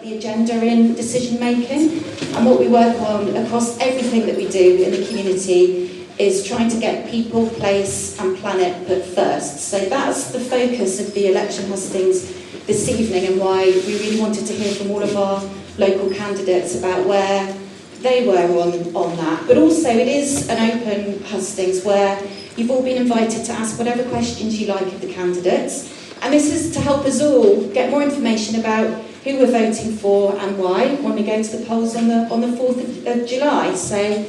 the agenda in decision making. And what we work on across everything that we do in the community is trying to get people, place and planet put first. So that's the focus of the election hustings this evening, and why we really wanted to hear from all of our local candidates about where they were on that. But also it is an open hustings where you've all been invited to ask whatever questions you like of the candidates. And this is to help us all get more information about who we're voting for and why when we go to the polls on the 4th of July. So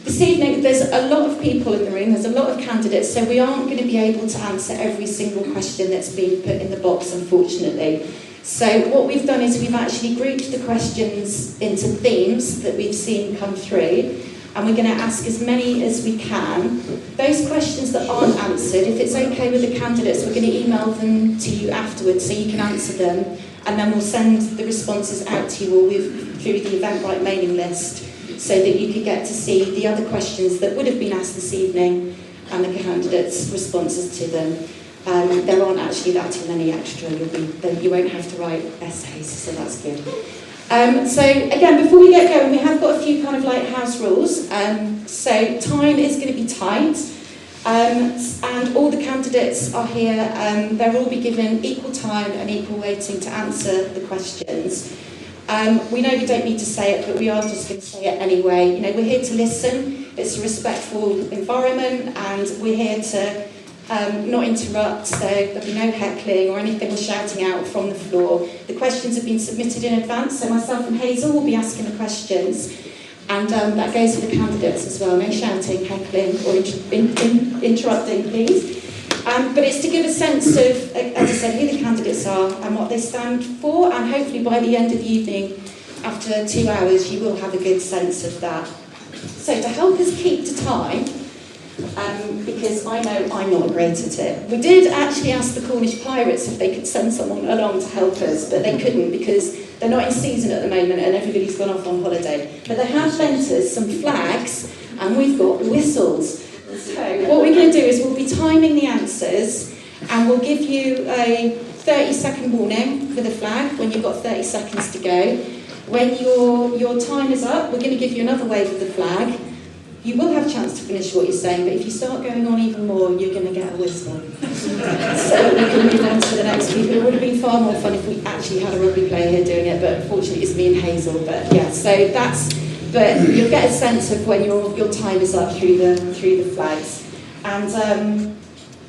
this evening there's a lot of people in the room, there's a lot of candidates, so we aren't going to be able to answer every single question that's been put in the box, unfortunately. So what we've done is we've actually grouped the questions into themes that we've seen come through, and we're going to ask as many as we can. Those questions that aren't answered, if it's okay with the candidates, we're going to email them to you afterwards so you can answer them, and then we'll send the responses out to you all through the Eventbrite mailing list so that you can get to see the other questions that would have been asked this evening and the candidates' responses to them. There aren't actually that too many extra. You won't have to write essays, so that's good. So again, before we get going, we have got a few kind of like house rules. So time is going to be tight, and all the candidates are here. They'll all be given equal time and equal waiting to answer the questions. We know we don't need to say it, but we are just going to say it anyway. You know, we're here to listen. It's a respectful environment, and we're here to not interrupt, so there'll be no heckling or anything or shouting out from the floor. The questions have been submitted in advance, so myself and Hazel will be asking the questions, and that goes for the candidates as well. No shouting, heckling or interrupting, please. But it's to give a sense of, as I said, who the candidates are and what they stand for, and hopefully by the end of the evening, after 2 hours, you will have a good sense of that. So to help us keep to time, because I know I'm not great at it. We did actually ask the Cornish Pirates if they could send someone along to help us, but they couldn't because they're not in season at the moment and everybody's gone off on holiday. But they have lent us some flags and we've got whistles. So what we're going to do is we'll be timing the answers, and we'll give you a 30-second warning for the flag when you've got 30 seconds to go. When your time is up, we're going to give you another wave of the flag. You will have a chance to finish what you're saying, but if you start going on even more, you're going to get a whistle. So we can move on to the next people. It would have been far more fun if we actually had a rugby player here doing it, but unfortunately it's me and Hazel. But yeah, so but you'll get a sense of when your time is up through the flags. And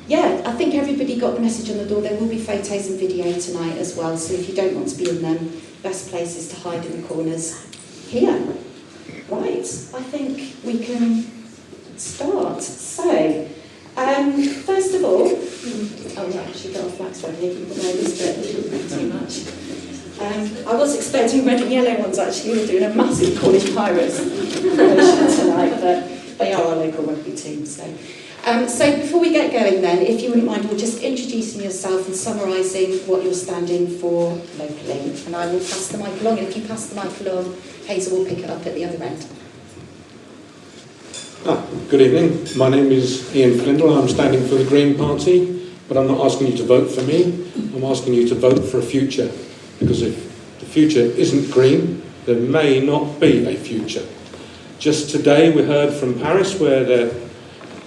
yeah, I think everybody got the message on the door. There will be photos and video tonight as well, so if you don't want to be in them, best place is to hide in the corners here. Right, I think we can start. So, first of all, yeah, actually got our flags ready, you will know this bit too much. I was expecting red and yellow ones actually, we were doing a massive Cornish Pirates tonight, but they are our local rugby team. So before we get going then, if you wouldn't mind, we'll just introducing yourself and summarising what you're standing for locally. And I will pass the mic along, and if you pass the mic along, Hazel will pick it up at the other end. Good evening. My name is Ian Flindle. I'm standing for the Green Party, but I'm not asking you to vote for me. I'm asking you to vote for a future, because if the future isn't green, there may not be a future. Just today we heard from Paris, where they're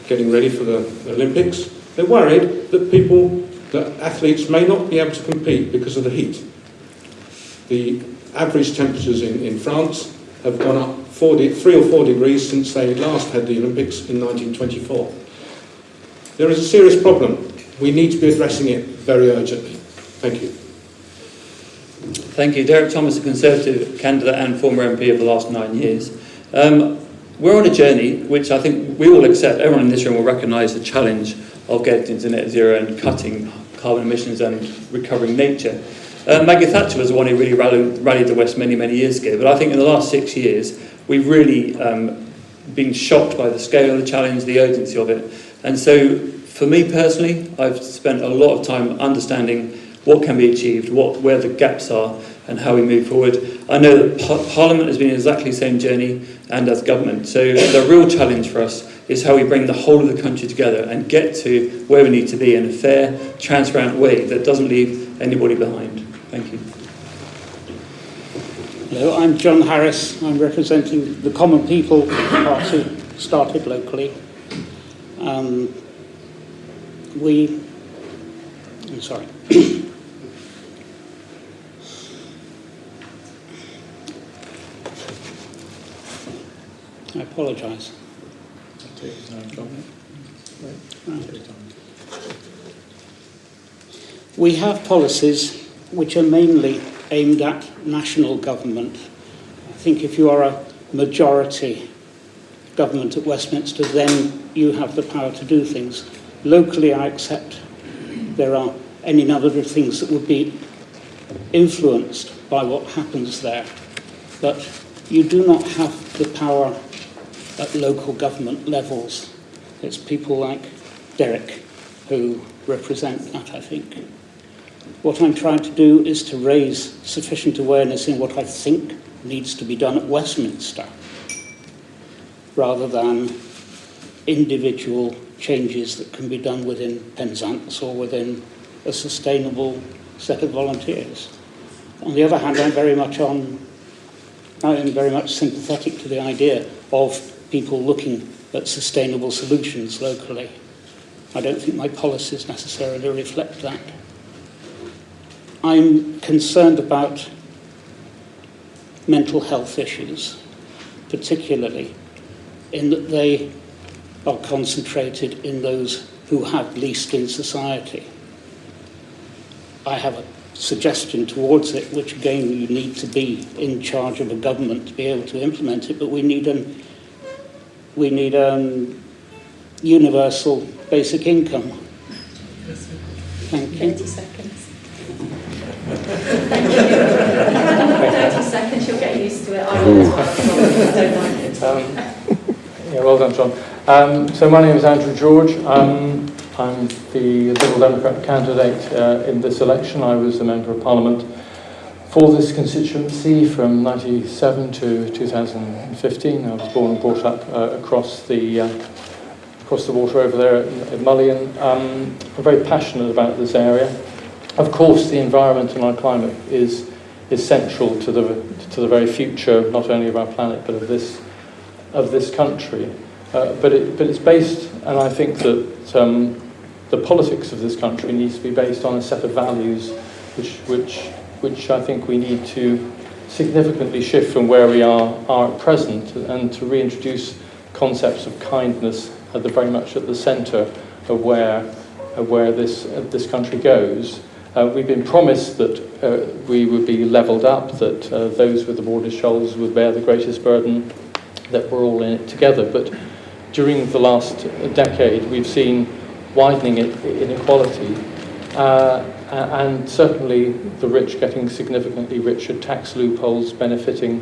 getting ready for the Olympics. They're worried that athletes may not be able to compete because of the heat. The average temperatures in France have gone up 3 or 4 degrees since they last had the Olympics in 1924. There is a serious problem. We need to be addressing it very urgently. Thank you. Thank you. Derek Thomas, a Conservative candidate and former MP of the last 9 years. We're on a journey which I think we all accept. Everyone in this room will recognise the challenge of getting to net zero and cutting carbon emissions and recovering nature. Maggie Thatcher was the one who really rallied the West many, many years ago, but I think in the last 6 years we've really been shocked by the scale of the challenge, the urgency of it. And so for me personally, I've spent a lot of time understanding what can be achieved, where the gaps are and how we move forward. I know that Parliament has been exactly the same journey, and as government. So the real challenge for us is how we bring the whole of the country together and get to where we need to be in a fair, transparent way that doesn't leave anybody behind. Thank you. Hello, I'm John Harris. I'm representing the Common People Party, started locally. I'm sorry. I apologise. We have policies which are mainly aimed at national government. I think if you are a majority government at Westminster, then you have the power to do things. Locally, I accept there are any number of things that would be influenced by what happens there, but you do not have the power at local government levels. It's people like Derek who represent that, I think. What I'm trying to do is to raise sufficient awareness in what I think needs to be done at Westminster, rather than individual changes that can be done within Penzance or within a sustainable set of volunteers. On the other hand, I am very much sympathetic to the idea of people looking at sustainable solutions locally. I don't think my policies necessarily reflect that. I'm concerned about mental health issues, particularly in that they are concentrated in those who have least in society. I have a suggestion towards it, which again you need to be in charge of a government to be able to implement it, but we need universal basic income. Thank you. 30 seconds. Thank you. 30 seconds, you'll get used to it. I will as well. Don't mind it. Yeah, well done, John. So my name is Andrew George. I'm the Liberal Democrat candidate in this election. I was a Member of Parliament for this constituency from 1997 to 2015. I was born and brought up across the water over there at Mullion. I'm very passionate about this area. Of course, the environment and our climate is central to the very future, not only of our planet, but of this country. But it's based, and I think that the politics of this country needs to be based on a set of values which I think we need to significantly shift from where we are at present, and to reintroduce concepts of kindness very much at the centre of where this country goes. We've been promised that we would be levelled up, that those with the broadest shoulders would bear the greatest burden, that we're all in it together. But during the last decade, we've seen widening inequality, and certainly the rich getting significantly richer, tax loopholes benefiting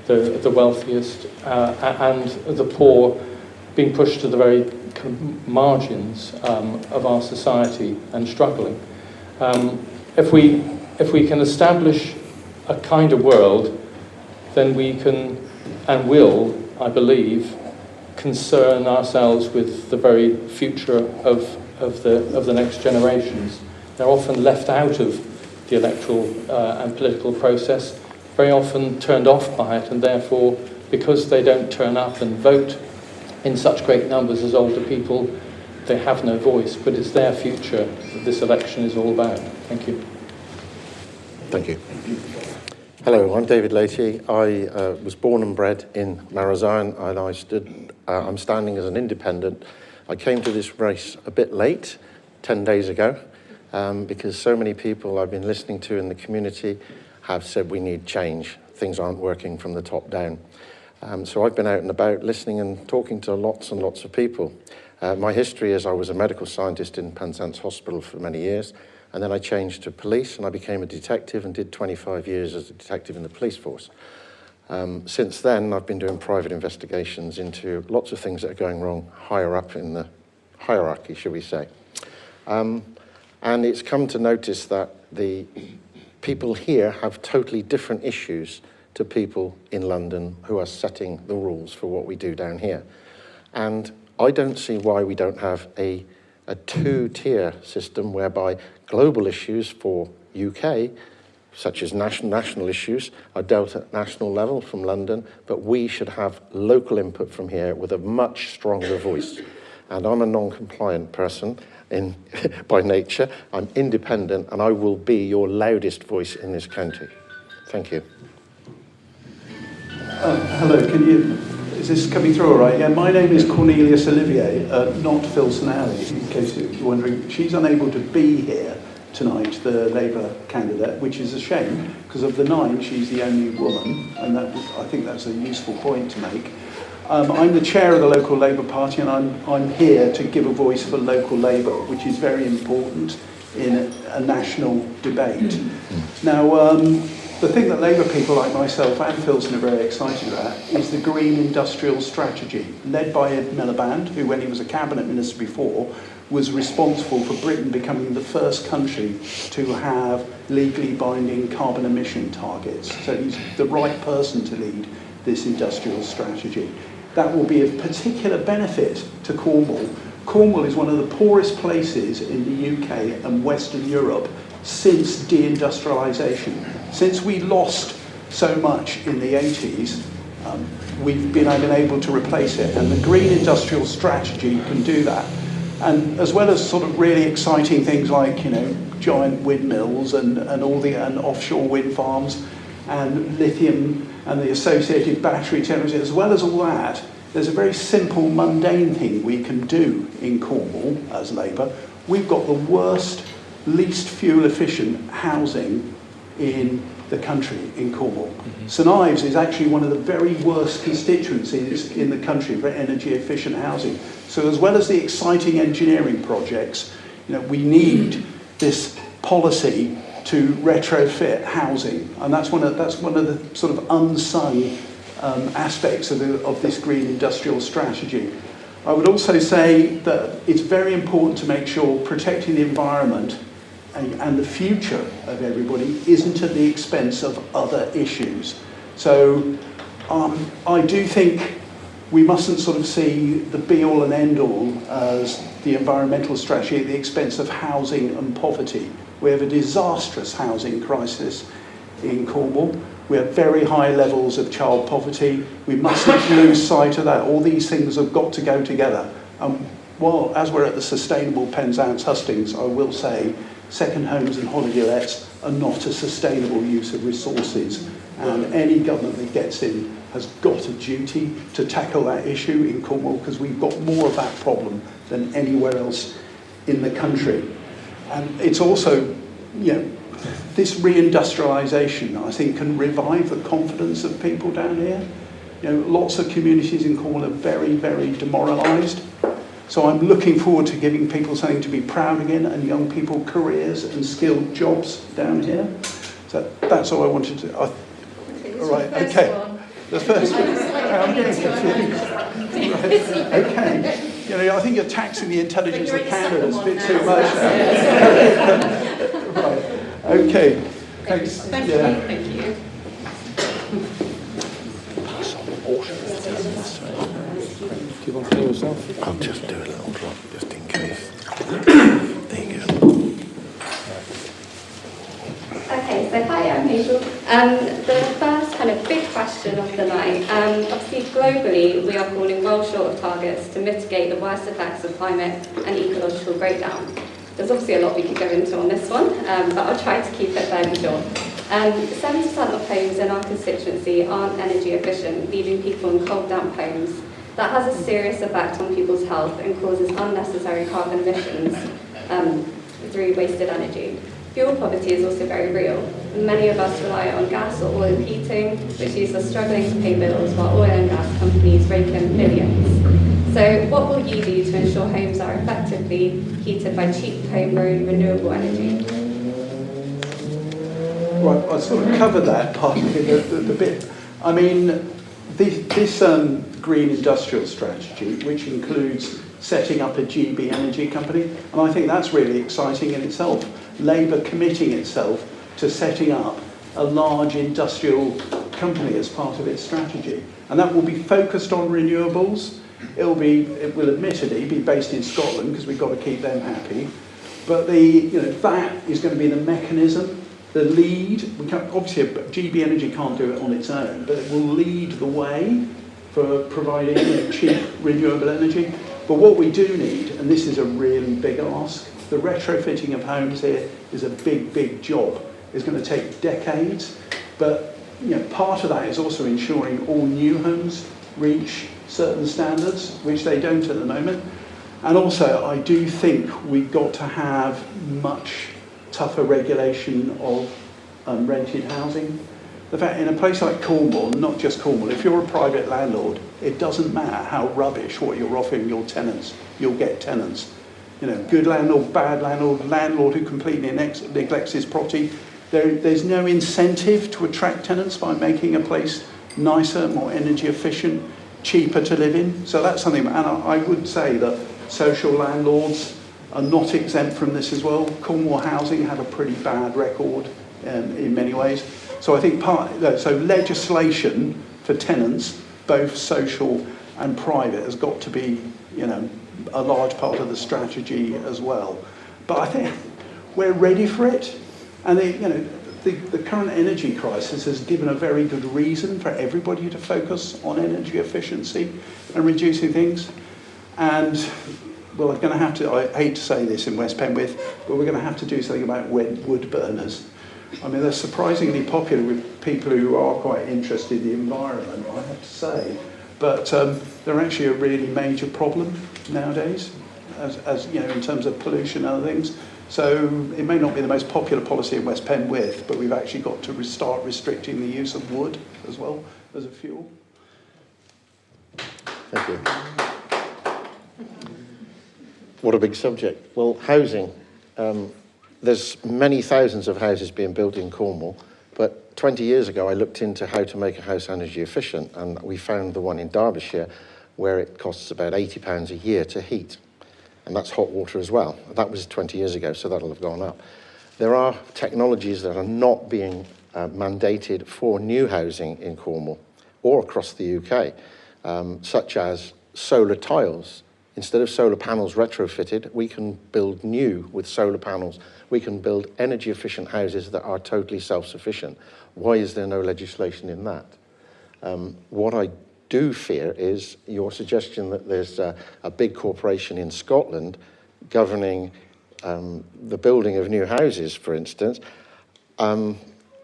the wealthiest, and the poor being pushed to the very kind of margins of our society and struggling. If we can establish a kinder world, then we can and will, I believe, concern ourselves with the very future of the next generations. They're often left out of the electoral and political process, very often turned off by it, and therefore, because they don't turn up and vote in such great numbers as older people, they have no voice. But it's their future that this election is all about. Thank you. Thank you. Hello, I'm David Leahy. I was born and bred in Marazion, and I'm standing as an independent. I came to this race a bit late, 10 days ago, because so many people I've been listening to in the community have said we need change. Things aren't working from the top down. So I've been out and about listening and talking to lots and lots of people. My history is I was a medical scientist in Penzance Hospital for many years, and then I changed to police and I became a detective and did 25 years as a detective in the police force. Since then, I've been doing private investigations into lots of things that are going wrong higher up in the hierarchy, shall we say. And it's come to notice that the people here have totally different issues to people in London who are setting the rules for what we do down here. And I don't see why we don't have a two-tier system whereby global issues for UK such as national issues are dealt at national level from London, but we should have local input from here with a much stronger voice. And I'm a non-compliant person by nature. I'm independent, and I will be your loudest voice in this county. Thank you. Hello, is this coming through all right? Yeah, my name is Cornelius Olivier, not Phil Snally, in case you're wondering. She's unable to be here tonight, the Labour candidate, which is a shame, because of the 9, she's the only woman, and I think that's a useful point to make. I'm the chair of the local Labour Party, and I'm here to give a voice for local Labour, which is very important in a national debate. Now, the thing that Labour people like myself and Philson are very excited about is the Green Industrial Strategy, led by Ed Miliband, who, when he was a cabinet minister before, was responsible for Britain becoming the first country to have legally binding carbon emission targets. So he's the right person to lead this industrial strategy. That will be of particular benefit to Cornwall. Cornwall is one of the poorest places in the UK and Western Europe since deindustrialisation. Since we lost so much in the 80s, we've been able to replace it, and the Green Industrial Strategy can do that. And as well as sort of really exciting things like, giant windmills and offshore wind farms and lithium and the associated battery technology, as well as all that, there's a very simple, mundane thing we can do in Cornwall as Labour. We've got the worst, least fuel efficient housing in the country in Cornwall. St Ives is actually one of the very worst constituencies in the country for energy efficient housing. So as well as the exciting engineering projects, we need this policy to retrofit housing, and that's one of the sort of unsung aspects of this green industrial strategy. I would also say that it's very important to make sure protecting the environment and the future of everybody isn't at the expense of other issues. So I do think we mustn't sort of see the be-all and end-all as the environmental strategy at the expense of housing and poverty. We have a disastrous housing crisis in Cornwall. We have very high levels of child poverty. We mustn't lose sight of that. All these things have got to go together. Well, as we're at the Sustainable Penzance Hustings, I will say second homes and holiday lets are not a sustainable use of resources, and any government that gets in has got a duty to tackle that issue in Cornwall, because we've got more of that problem than anywhere else in the country. And it's also, this reindustrialisation, I think, can revive the confidence of people down here. Lots of communities in Cornwall are very, very demoralised. So I'm looking forward to giving people something to be proud again, and young people careers and skilled jobs down here. So that's all I wanted to. All right. Okay. The first one. I'm getting confused. Right. Okay. I think you're taxing the intelligence of candidates a bit too much now. Right. Okay. Thanks. Thank you. Thank you. Do you want to do yourself? I'll just do a little drop, just in case. There you go. Okay, so hi, I'm Hazel. The first kind of big question of the night, obviously globally we are falling well short of targets to mitigate the worst effects of climate and ecological breakdown. There's obviously a lot we could go into on this one, but I'll try to keep it fairly short. 70% of homes in our constituency aren't energy efficient, leaving people in cold, damp homes. That has a serious effect on people's health and causes unnecessary carbon emissions through wasted energy. Fuel poverty is also very real. Many of us rely on gas or oil heating, which leaves us struggling to pay bills while oil and gas companies rake in millions. So what will you do to ensure homes are effectively heated by cheap, homegrown, renewable energy? Right, I sort of covered that part of it, the bit. I mean, this green industrial strategy, which includes setting up a GB energy company, and I think that's really exciting in itself. Labour committing itself to setting up a large industrial company as part of its strategy, and that will be focused on renewables. It will admittedly be based in Scotland, because we've got to keep them happy, but that is going to be the mechanism the lead, we can, obviously GB Energy can't do it on its own, but it will lead the way for providing cheap renewable energy. But what we do need, and this is a really big ask, the retrofitting of homes here is a big, big job. It's going to take decades, but part of that is also ensuring all new homes reach certain standards, which they don't at the moment. And also, I do think we've got to have much tougher regulation of rented housing. The fact, in a place like Cornwall, not just Cornwall, if you're a private landlord, it doesn't matter how rubbish what you're offering your tenants, you'll get tenants. Good landlord, bad landlord, landlord who completely neglects his property. There's no incentive to attract tenants by making a place nicer, more energy efficient, cheaper to live in. So that's something, and I would say that social landlords are not exempt from this as well. Cornwall Housing had a pretty bad record in many ways. So I think so legislation for tenants, both social and private, has got to be, a large part of the strategy as well. But I think we're ready for it, and the current energy crisis has given a very good reason for everybody to focus on energy efficiency and reducing things. And well, we're going to have to, I hate to say this in West Penwith, but we're going to have to do something about wood burners. I mean, they're surprisingly popular with people who are quite interested in the environment, I have to say. But they're actually a really major problem nowadays, as in terms of pollution and other things. So it may not be the most popular policy in West Penwith, but we've actually got to start restricting the use of wood as well as a fuel. Thank you. What a big subject. Well, housing. There's many thousands of houses being built in Cornwall, but 20 years ago I looked into how to make a house energy efficient, and we found the one in Derbyshire where it costs about £80 a year to heat. And that's hot water as well. That was 20 years ago, so that'll have gone up. There are technologies that are not being mandated for new housing in Cornwall or across the UK, such as solar tiles. Instead of solar panels retrofitted, we can build new with solar panels. We can build energy efficient houses that are totally self-sufficient. Why is there no legislation in that? What I do fear is your suggestion that there's a big corporation in Scotland governing the building of new houses, for instance.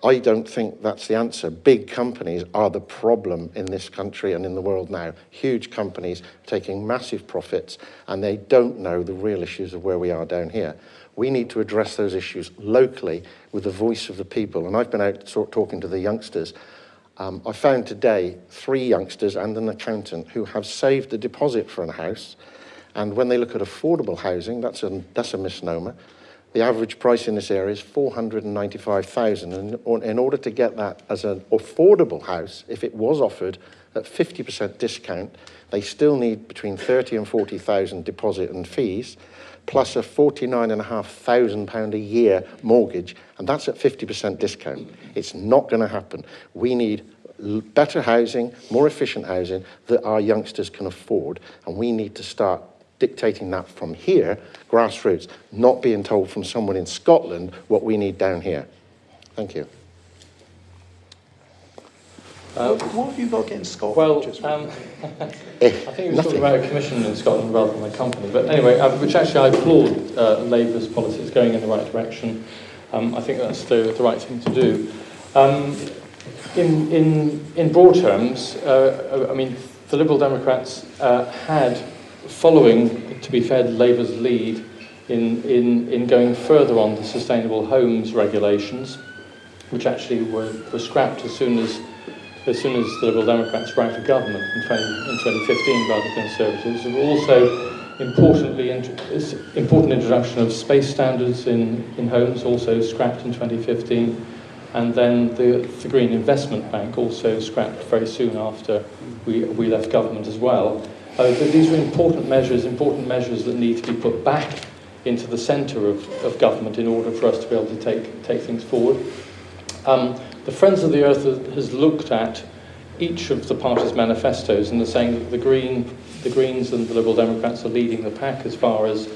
I don't think that's the answer. Big companies are the problem in this country and in the world now. Huge companies taking massive profits, and they don't know the real issues of where we are down here. We need to address those issues locally with the voice of the people. And I've been out talking to the youngsters. I found today 3 youngsters and an accountant who have saved a deposit for a house. And when they look at affordable housing, that's a misnomer. The average price in this area is $495,000. And in order to get that as an affordable house, if it was offered at 50% discount, they still need between $30,000 and $40,000 deposit and fees, plus a £49,500 a year mortgage, and that's at 50% discount. It's not going to happen. We need better housing, more efficient housing that our youngsters can afford, and we need to start dictating that from here, grassroots, not being told from someone in Scotland what we need down here. Thank you. What have you got against Scotland? Well, I think he was talking about a commission in Scotland rather than a company. But anyway, which actually I applaud Labour's policy. It's going in the right direction. I think that's the right thing to do. In broad terms, I mean, the Liberal Democrats had, following, to be fair, Labour's lead in going further on the sustainable homes regulations, which actually were scrapped as soon as the Liberal Democrats were out of government in 2015 by the Conservatives. There were also important introduction of space standards in homes, also scrapped in 2015, and then the Green Investment Bank also scrapped very soon after we left government as well. These were important measures that need to be put back into the centre of government in order for us to be able to take things forward. The Friends of the Earth has looked at each of the parties' manifestos and are saying that the Greens and the Liberal Democrats are leading the pack as far as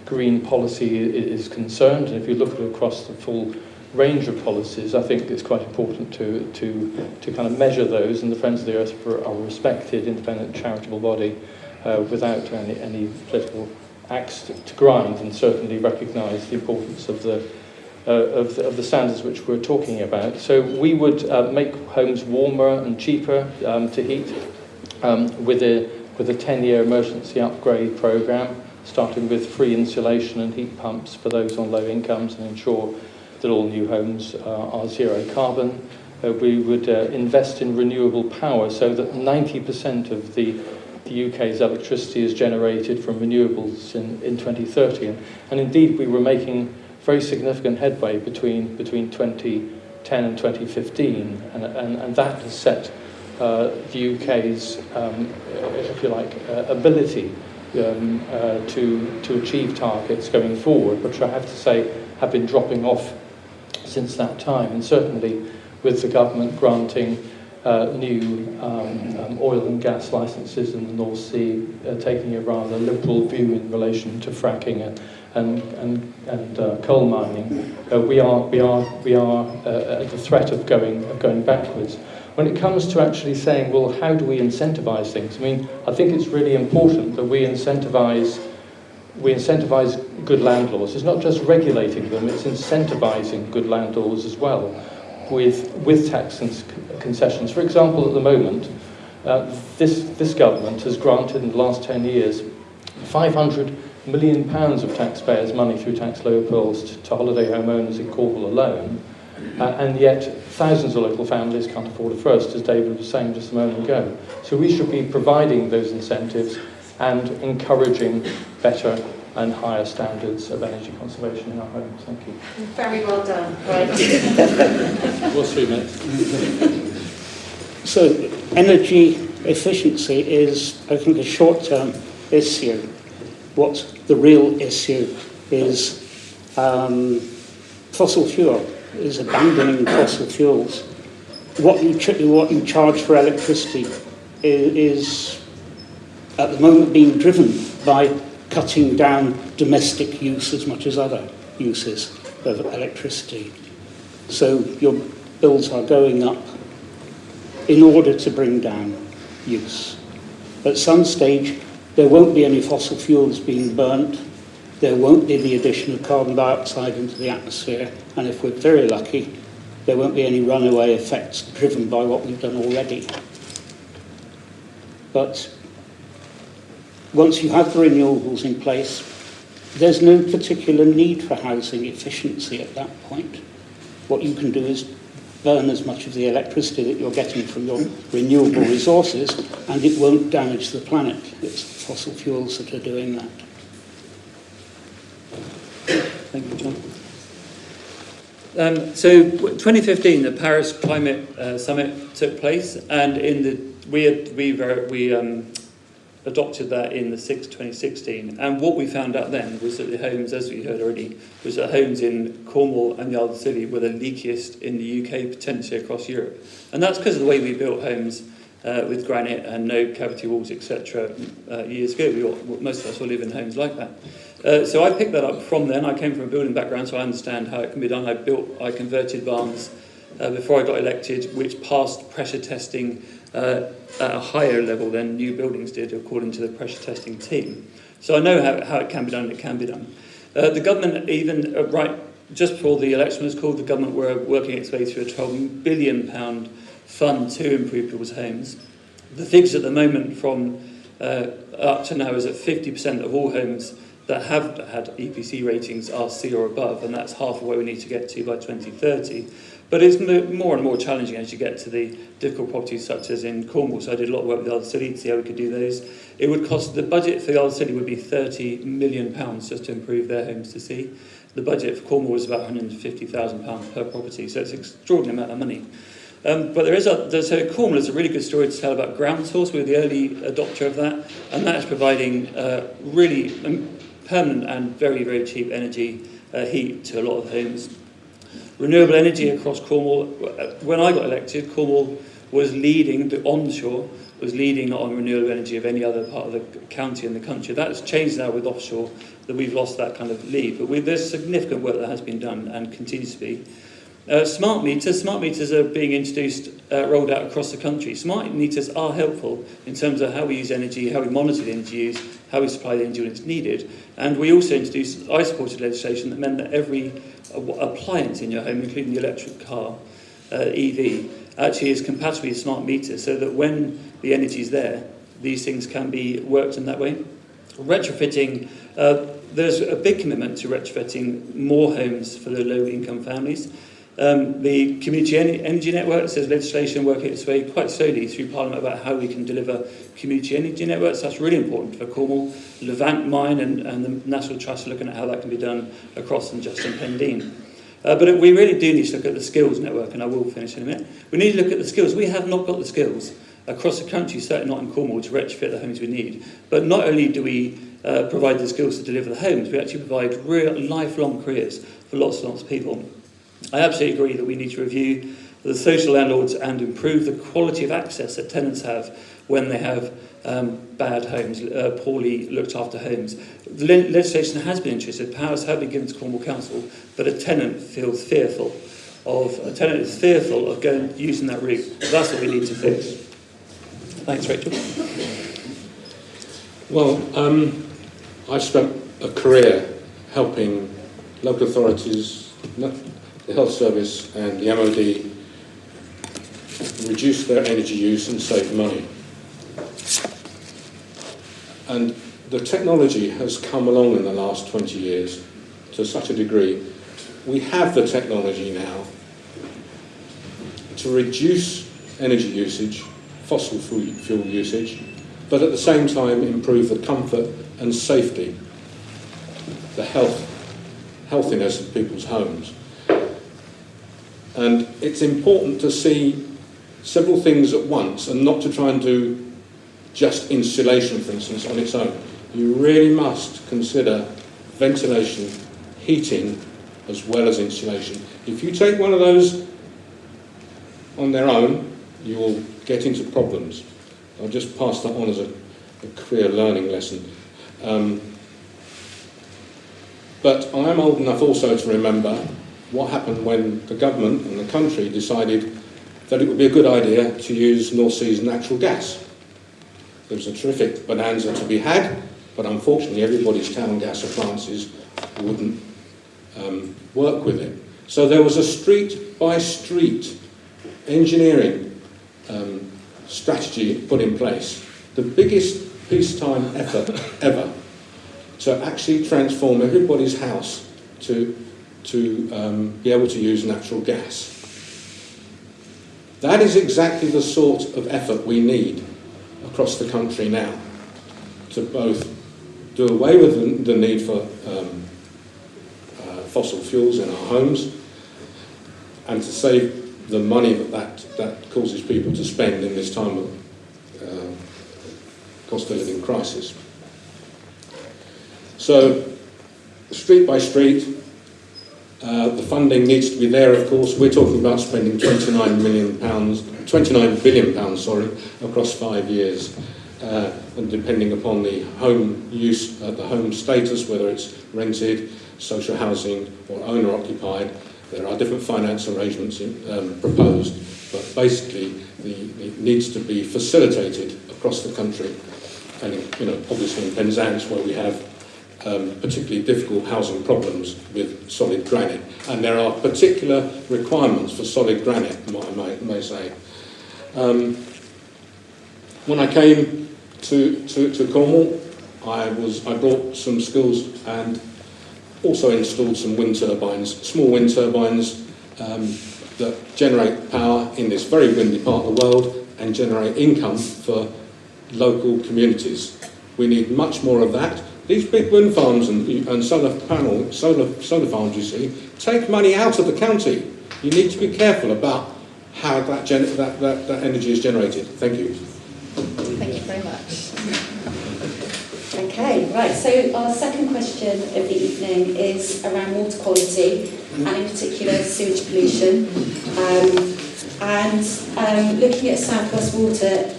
green policy is concerned. And if you look across the full range of policies, I think it's quite important to kind of measure those, and the Friends of the Earth are a respected, independent, charitable body without any political axe to grind, and certainly recognise the importance of the standards which we're talking about. So we would make homes warmer and cheaper to heat with a 10-year emergency upgrade programme, starting with free insulation and heat pumps for those on low incomes, and ensure that all new homes are zero carbon. We would invest in renewable power so that 90% of the UK's electricity is generated from renewables in 2030. And indeed, we were making very significant headway between 2010 and 2015, and that has set the UK's, if you like, ability to achieve targets going forward, which I have to say have been dropping off since that time. And certainly with the government granting new oil and gas licences in the North Sea, taking a rather liberal view in relation to fracking and coal mining, we are at the threat of going backwards. When it comes to actually saying, well, how do we incentivise things? I mean, I think it's really important that we incentivise good landlords. It's not just regulating them, it's incentivising good landlords as well with tax and concessions. For example, at the moment, this government has granted in the last 10 years £500 million of taxpayers' money through tax loopholes to holiday homeowners in Cornwall alone, and yet thousands of local families can't afford a first, as David was saying just a moment ago. So we should be providing those incentives and encouraging better and higher standards of energy conservation in our homes. Thank you. Very well done. Right. What's 3 minutes? So energy efficiency is, I think, a short-term issue. What the real issue is fossil fuel, is abandoning fossil fuels. What you charge for electricity is at the moment being driven by cutting down domestic use as much as other uses of electricity. So your bills are going up in order to bring down use. At some stage, there won't be any fossil fuels being burnt, there won't be the addition of carbon dioxide into the atmosphere, and if we're very lucky, there won't be any runaway effects driven by what we've done already. But once you have the renewables in place, there's no particular need for housing efficiency at that point. What you can do is burn as much of the electricity that you're getting from your renewable resources, and it won't damage the planet. It's fossil fuels that are doing that. Thank you, John. So 2015, the Paris Climate Summit took place, and we adopted that in the 2016. And what we found out then was that the homes, as we heard already, was that homes in Cornwall and the Isle of Scilly were the leakiest in the UK, potentially across Europe. And that's because of the way we built homes with granite and no cavity walls, etc. Years ago. Most of us all live in homes like that. So I picked that up from then. I came from a building background, so I understand how it can be done. I converted barns before I got elected, which passed pressure testing at a higher level than new buildings did, according to the pressure testing team. So I know how it can be done, and it can be done. The government, even right just before the election was called, the government were working its way through a £12 billion fund to improve people's homes. The figures at the moment from up to now is that 50% of all homes that have had EPC ratings are C or above, and that's half of where we need to get to by 2030. But it's more and more challenging as you get to the difficult properties such as in Cornwall. So I did a lot of work with the Isle of Scilly to see how we could do those. It would cost, the budget for the Isle of Scilly would be £30 million just to improve their homes to C. The budget for Cornwall was about £150,000 per property, so it's an extraordinary amount of money. But so Cornwall is a really good story to tell about ground source. We were the early adopter of that, and that is providing really permanent and very, very cheap energy heat to a lot of homes. Renewable energy across Cornwall. When I got elected, Cornwall was leading, the onshore was leading on renewable energy of any other part of the county and the country. That's changed now with offshore, that we've lost that kind of lead. But there's significant work that has been done and continues to be. Smart meters are being introduced, rolled out across the country. Smart meters are helpful in terms of how we use energy, how we monitor the energy use, how we supply the energy when it's needed. And we also introduced, I supported legislation that meant that every appliance in your home, including the electric car, EV, actually is compatible with smart meters, so that when the energy is there, these things can be worked in that way. Retrofitting, there's a big commitment to retrofitting more homes for the low-income families. The Community Energy Network, there's legislation working its way quite slowly through Parliament about how we can deliver community energy networks. That's really important for Cornwall. Levant Mine and the National Trust are looking at how that can be done across than just in Pendine. But we really do need to look at the skills network, and I will finish in a minute. We need to look at the skills. We have not got the skills across the country, certainly not in Cornwall, to retrofit the homes we need. But not only do we provide the skills to deliver the homes, we actually provide real lifelong careers for lots and lots of people. I absolutely agree that we need to review the social landlords and improve the quality of access that tenants have when they have bad homes, poorly looked after homes. The legislation has been introduced, powers have been given to Cornwall Council, but a tenant is fearful of going using that route. That's what we need to fix. Thanks, Rachel. Well, I've spent a career helping local authorities, the Health Service and the MOD reduce their energy use and save money. And the technology has come along in the last 20 years to such a degree. We have the technology now to reduce energy usage, fossil fuel usage, but at the same time improve the comfort and safety, the healthiness of people's homes. And it's important to see several things at once and not to try and do just insulation, for instance, on its own. You really must consider ventilation, heating, as well as insulation. If you take one of those on their own, you will get into problems. I'll just pass that on as a career learning lesson. But I am old enough also to remember what happened when the government and the country decided that it would be a good idea to use North Sea's natural gas. There was a terrific bonanza to be had, but unfortunately everybody's town gas appliances wouldn't work with it. So there was a street-by-street engineering strategy put in place, the biggest peacetime effort ever, to actually transform everybody's house to be able to use natural gas. That is exactly the sort of effort we need across the country now, to both do away with the need for fossil fuels in our homes and to save the money that causes people to spend in this time of cost of living crisis. So, street by street, the funding needs to be there, of course. We're talking about spending £29 billion, across 5 years. And depending upon the home use, the home status, whether it's rented, social housing or owner-occupied, there are different finance arrangements proposed, but basically it needs to be facilitated across the country. And obviously in Penzance, where we have particularly difficult housing problems with solid granite, and there are particular requirements for solid granite, I may say. When I came to Cornwall, I brought some skills and also installed some wind turbines, small wind turbines that generate power in this very windy part of the world and generate income for local communities. We need much more of that. These big wind farms and solar farms, you see, take money out of the county. You need to be careful about how that energy is generated. Thank you. Thank you very much. Okay, right, so our second question of the evening is around water quality and in particular sewage pollution. Looking at South West Water,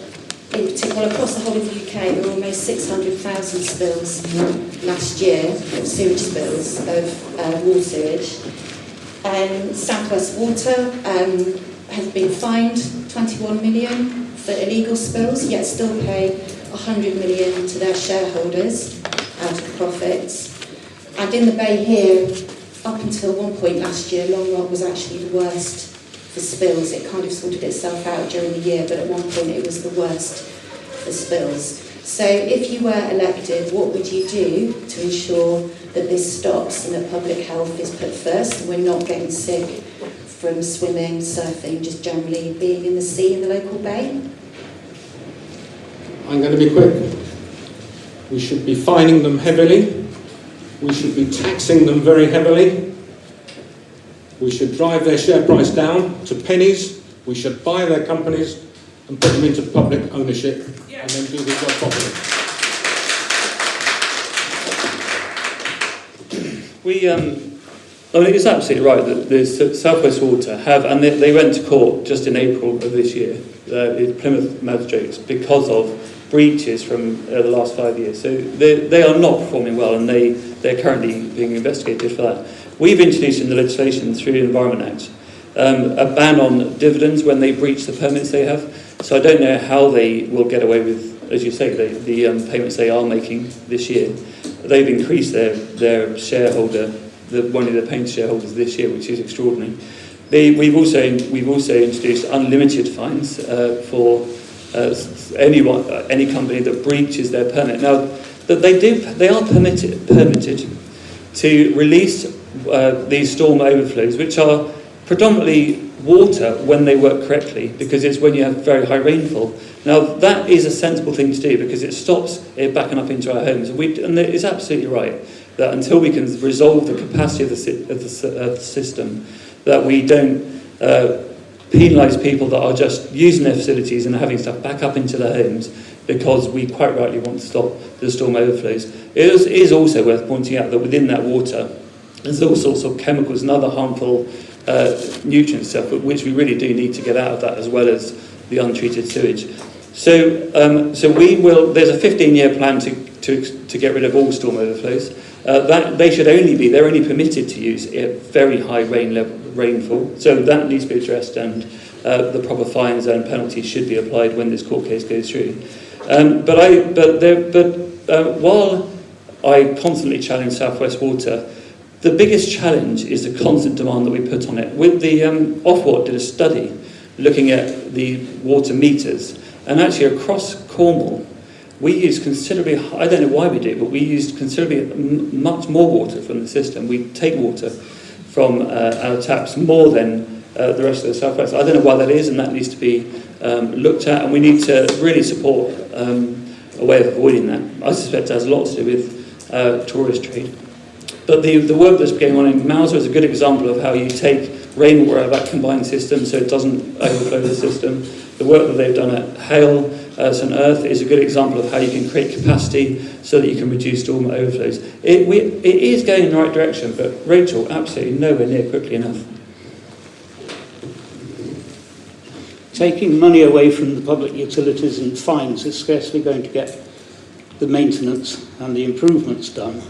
in particular across the whole of the UK, there were almost 600,000 spills last year, of sewage spills, of water sewage. South West Water has been fined 21 million for illegal spills, yet still pay 100 million to their shareholders out of profits. And in the Bay here, up until one point last year, Long Rock was actually the worst for spills. It kind of sorted itself out during the year, but at one point it was the worst for spills. So if you were elected, what would you do to ensure that this stops and that public health is put first and we're not getting sick from swimming, surfing, just generally being in the sea in the local bay? I'm going to be quick. We should be fining them heavily. We should be taxing them very heavily. We should drive their share price down to pennies. We should buy their companies and put them into public ownership and then do the job properly. I mean, it's absolutely right that the South West Water have, and they went to court just in April of this year, in Plymouth Magistrates, because of breaches from the last 5 years. So they are not performing well, and they're currently being investigated for that. We've introduced in the legislation through the Environment Act a ban on dividends when they breach the permits they have. So I don't know how they will get away with, as you say, the payments they are making this year. They've increased their shareholder, the money they're paying to shareholders this year, which is extraordinary. We've also introduced unlimited fines for any company that breaches their permit. Now, they are permitted to release these storm overflows, which are predominantly water when they work correctly, because it's when you have very high rainfall. Now, that is a sensible thing to do because it stops it backing up into our homes. And it's absolutely right that until we can resolve the capacity of the system, that we don't penalise people that are just using their facilities and having stuff back up into their homes, because we quite rightly want to stop the storm overflows. It is also worth pointing out that within that water, there's all sorts of chemicals and other harmful nutrient stuff, which we really do need to get out of that, as well as the untreated sewage. So we will. There's a 15-year plan to get rid of all storm overflows. They're only permitted to use very high rainfall. So that needs to be addressed, and the proper fines and penalties should be applied when this court case goes through. While I constantly challenge South West Water, the biggest challenge is the constant demand that we put on it. With the Ofwat did a study looking at the water meters, and actually across Cornwall, we use considerably, I don't know why we do, but we used considerably much more water from the system. We take water from our taps more than the rest of the South West. I don't know why that is, and that needs to be looked at, and we need to really support a way of avoiding that. I suspect it has a lot to do with tourist trade. But the work that's going on in Mouser is a good example of how you take rainwater out of that combined system so it doesn't overflow the system. The work that they've done at Hale, St Earth, is a good example of how you can create capacity so that you can reduce storm overflows. It is going in the right direction, but Rachel, absolutely nowhere near quickly enough. Taking money away from the public utilities and fines is scarcely going to get the maintenance and the improvements done.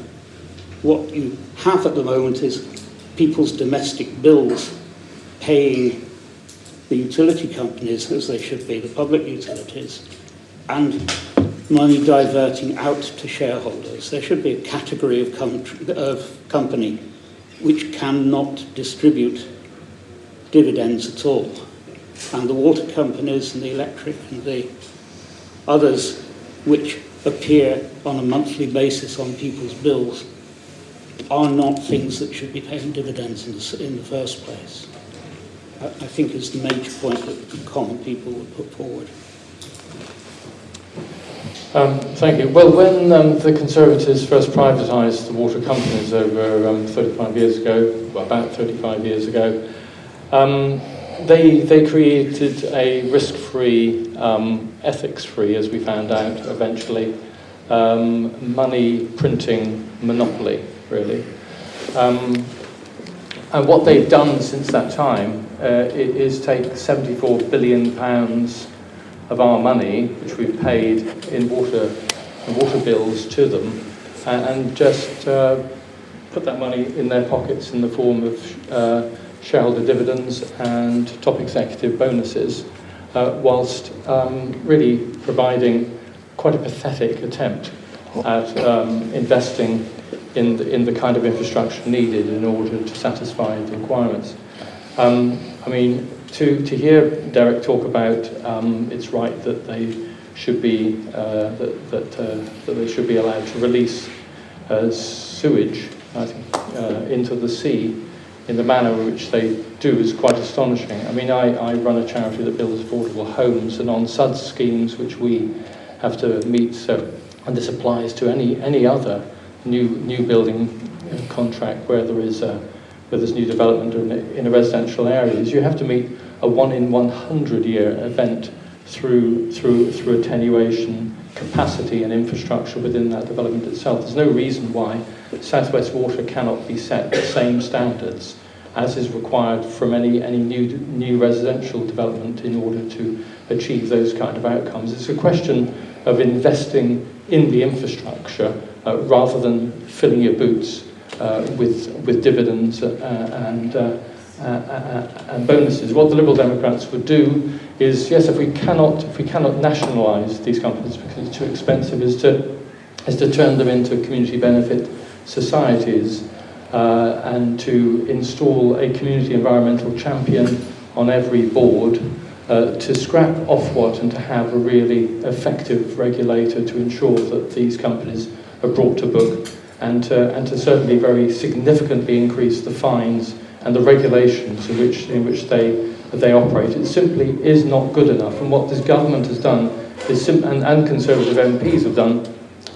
What you have at the moment is people's domestic bills paying the utility companies, as they should be, the public utilities, and money diverting out to shareholders. There should be a category of company which cannot distribute dividends at all. And the water companies and the electric and the others which appear on a monthly basis on people's bills are not things that should be paying dividends in the first place. I think is the major point that common people would put forward. Thank you. Well, when the Conservatives first privatised the water companies over 35 years ago, well, about 35 years ago, they created a risk-free, ethics-free, as we found out eventually, money printing monopoly, really. And what they've done since that time is take £74 billion of our money, which we've paid in water bills to them, and just put that money in their pockets in the form of shareholder dividends and top executive bonuses, whilst really providing quite a pathetic attempt at investing in the kind of infrastructure needed in order to satisfy the requirements. I mean, to hear Derek talk about it's right that they should be that they should be allowed to release sewage, I think, into the sea in the manner in which they do is quite astonishing. I mean, I run a charity that builds affordable homes, and on SUDS schemes which we have to meet, and this applies to any other new building contract where there's new development in a residential areas, you have to meet a 1 in 100 year event through attenuation capacity and infrastructure within that development itself. There's no reason why South West Water cannot be set the same standards as is required from any new residential development in order to achieve those kind of outcomes. It's a question of investing in the infrastructure rather than filling your boots with dividends and bonuses. What the Liberal Democrats would do is, yes, if we cannot nationalise these companies because it's too expensive, is to turn them into community benefit societies and to install a community environmental champion on every board to scrap Ofwat and to have a really effective regulator to ensure that these companies are brought to book, and to certainly very significantly increase the fines and the regulations in which they operate. It simply is not good enough. And what this government has done is and Conservative MPs have done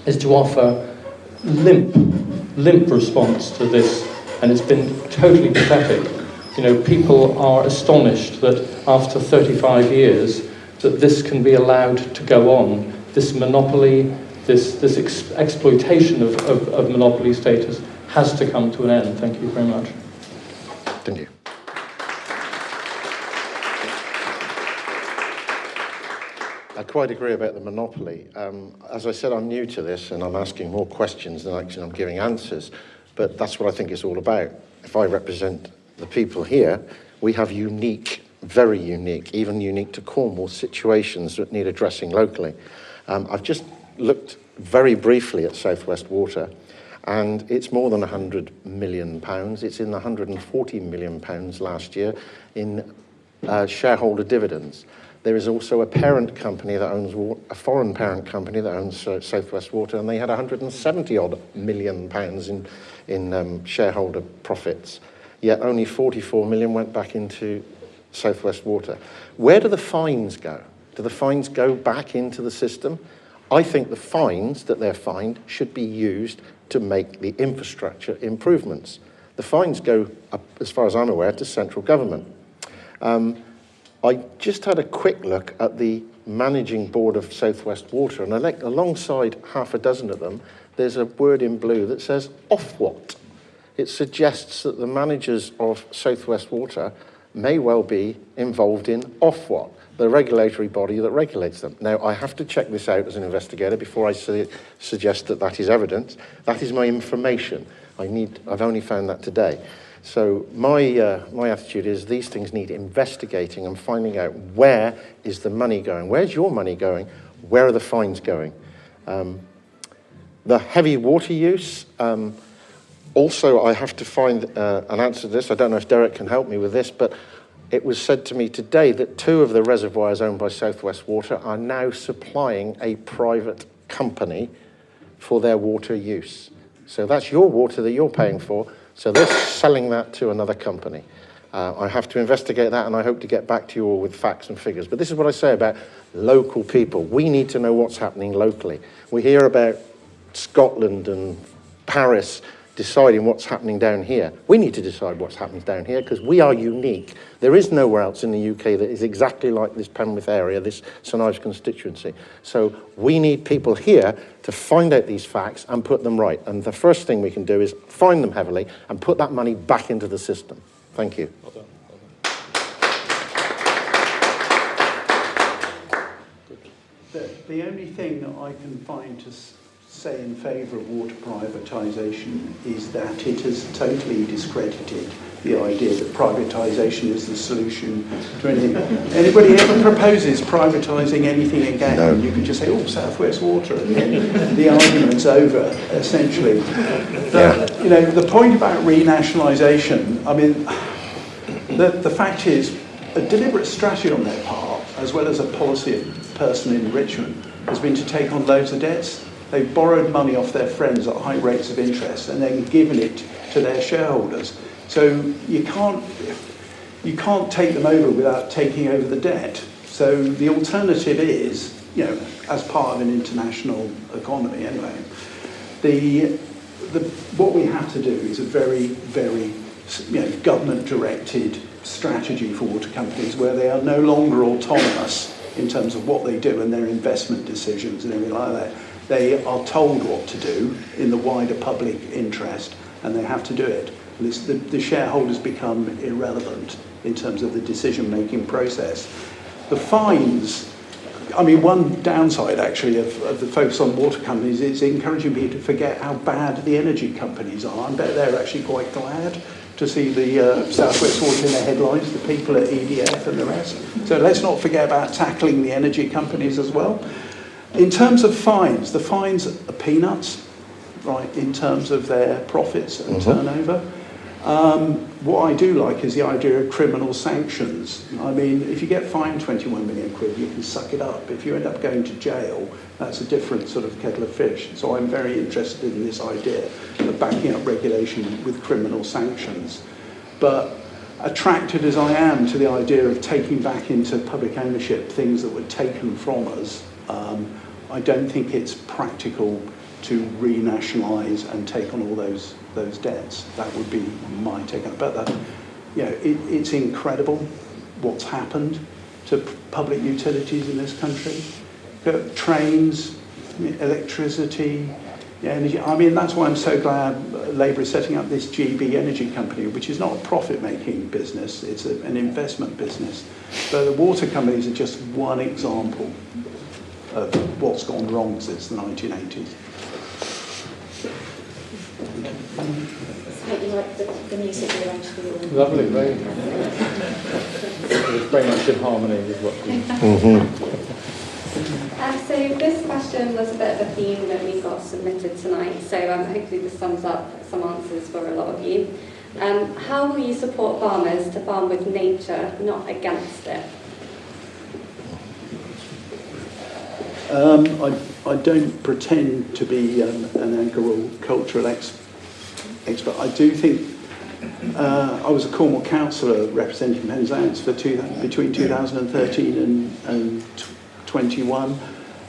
is to offer limp response to this, and it's been totally pathetic. You know, people are astonished that after 35 years that this can be allowed to go on. This monopoly, this exploitation of monopoly status has to come to an end. Thank you very much. Thank you. I quite agree about the monopoly. As I said, I'm new to this and I'm asking more questions than actually I'm giving answers, but that's what I think it's all about. If I represent the people here, we have unique, very unique, even unique to Cornwall, situations that need addressing locally. I've just looked very briefly at South West Water, and it's more than £100 million. It's in the £140 million last year in shareholder dividends. There is also a parent company that owns a foreign parent company that owns South West Water, and they had £170 million in shareholder profits. Yet only 44 million went back into South West Water. Where do the fines go? Do the fines go back into the system? I think the fines that they're fined should be used to make the infrastructure improvements. The fines go, as far as I'm aware, to central government. I just had a quick look at the managing board of South West Water, and alongside half a dozen of them, there's a word in blue that says Ofwat. It suggests that the managers of South West Water may well be involved in Ofwat, the regulatory body that regulates them. Now, I have to check this out as an investigator before I suggest that that is evidence. That is my information. I've only found that today. So my attitude is these things need investigating and finding out where is the money going. Where's your money going? Where are the fines going? The heavy water use, also I have to find an answer to this. I don't know if Derek can help me with this, but it was said to me today that 2 of the reservoirs owned by South West Water are now supplying a private company for their water use. So that's your water that you're paying for. So they're selling that to another company. I have to investigate that, and I hope to get back to you all with facts and figures. But this is what I say about local people. We need to know what's happening locally. We hear about Scotland and Paris deciding what's happening down here. We need to decide what's happening down here because we are unique. There is nowhere else in the UK that is exactly like this Penwith area, this St Ives constituency. So we need people here to find out these facts and put them right. And the first thing we can do is fine them heavily and put that money back into the system. Thank you. Well done. The only thing that I can find to say in favour of water privatisation is that it has totally discredited the idea that privatisation is the solution to anything. Anybody ever proposes privatising anything again? No. You could just say, oh, South West Water, and then the argument's over, essentially. But, you know, the point about renationalisation, I mean, the fact is, a deliberate strategy on their part, as well as a policy of personal enrichment, has been to take on loads of debts. They've borrowed money off their friends at high rates of interest and then given it to their shareholders. So you can't take them over without taking over the debt. So the alternative is, you know, as part of an international economy anyway, what we have to do is a very, very, you know, government-directed strategy for water companies where they are no longer autonomous in terms of what they do and their investment decisions and everything like that. They are told what to do in the wider public interest, and they have to do it. And the shareholders become irrelevant in terms of the decision-making process. The fines, I mean, one downside actually of the focus on water companies is encouraging people to forget how bad the energy companies are. I bet they're actually quite glad to see the South West Water in their headlines, the people at EDF and the rest. So let's not forget about tackling the energy companies as well. In terms of fines, the fines are peanuts, right, in terms of their profits and turnover. What I do like is the idea of criminal sanctions. I mean, if you get fined 21 million quid, you can suck it up. If you end up going to jail, that's a different sort of kettle of fish. So I'm very interested in this idea of backing up regulation with criminal sanctions. But attracted as I am to the idea of taking back into public ownership things that were taken from us, I don't think it's practical to renationalise and take on all those debts. That would be my take on it. But you know, it's incredible what's happened to public utilities in this country. Trains, electricity, energy. I mean, that's why I'm so glad Labour is setting up this GB energy company, which is not a profit-making business, it's an investment business. But the water companies are just one example of what's gone wrong since the 1980s. Hope you like the music we arranged for you. Lovely, very. It's very much in harmony with what we... So this question was a bit of a theme that we got submitted tonight, so hopefully this sums up some answers for a lot of you. How will you support farmers to farm with nature, not against it? I don't pretend to be an agricultural expert. I do think I was a Cornwall councillor representing Penzance for between 2013 and 21.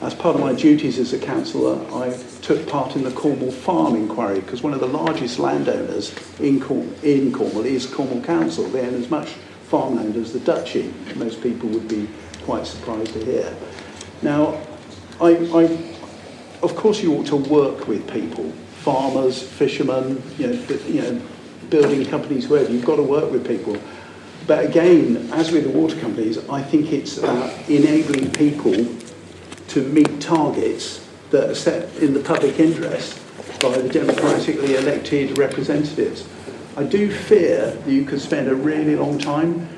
As part of my duties as a councillor, I took part in the Cornwall Farm Inquiry, because one of the largest landowners in Cornwall is Cornwall Council. They own as much farmland as the Duchy. Most people would be quite surprised to hear. Now, of course you ought to work with people, farmers, fishermen, you know, building companies, whoever. You've got to work with people. But again, as with the water companies, I think it's about enabling people to meet targets that are set in the public interest by the democratically elected representatives. I do fear that you could spend a really long time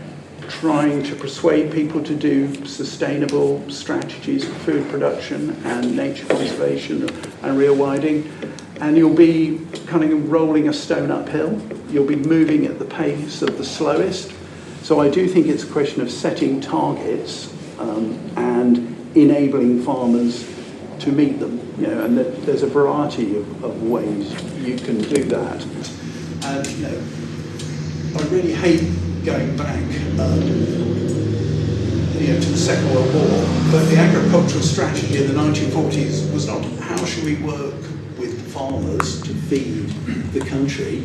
trying to persuade people to do sustainable strategies for food production and nature conservation and rewilding, and you'll be kind of rolling a stone uphill. You'll be moving at the pace of the slowest. So I do think it's a question of setting targets and enabling farmers to meet them. You know, and there's a variety of ways you can do that. And you know, I really hate going back you know, to the Second World War, but the agricultural strategy in the 1940s was not how should we work with farmers to feed the country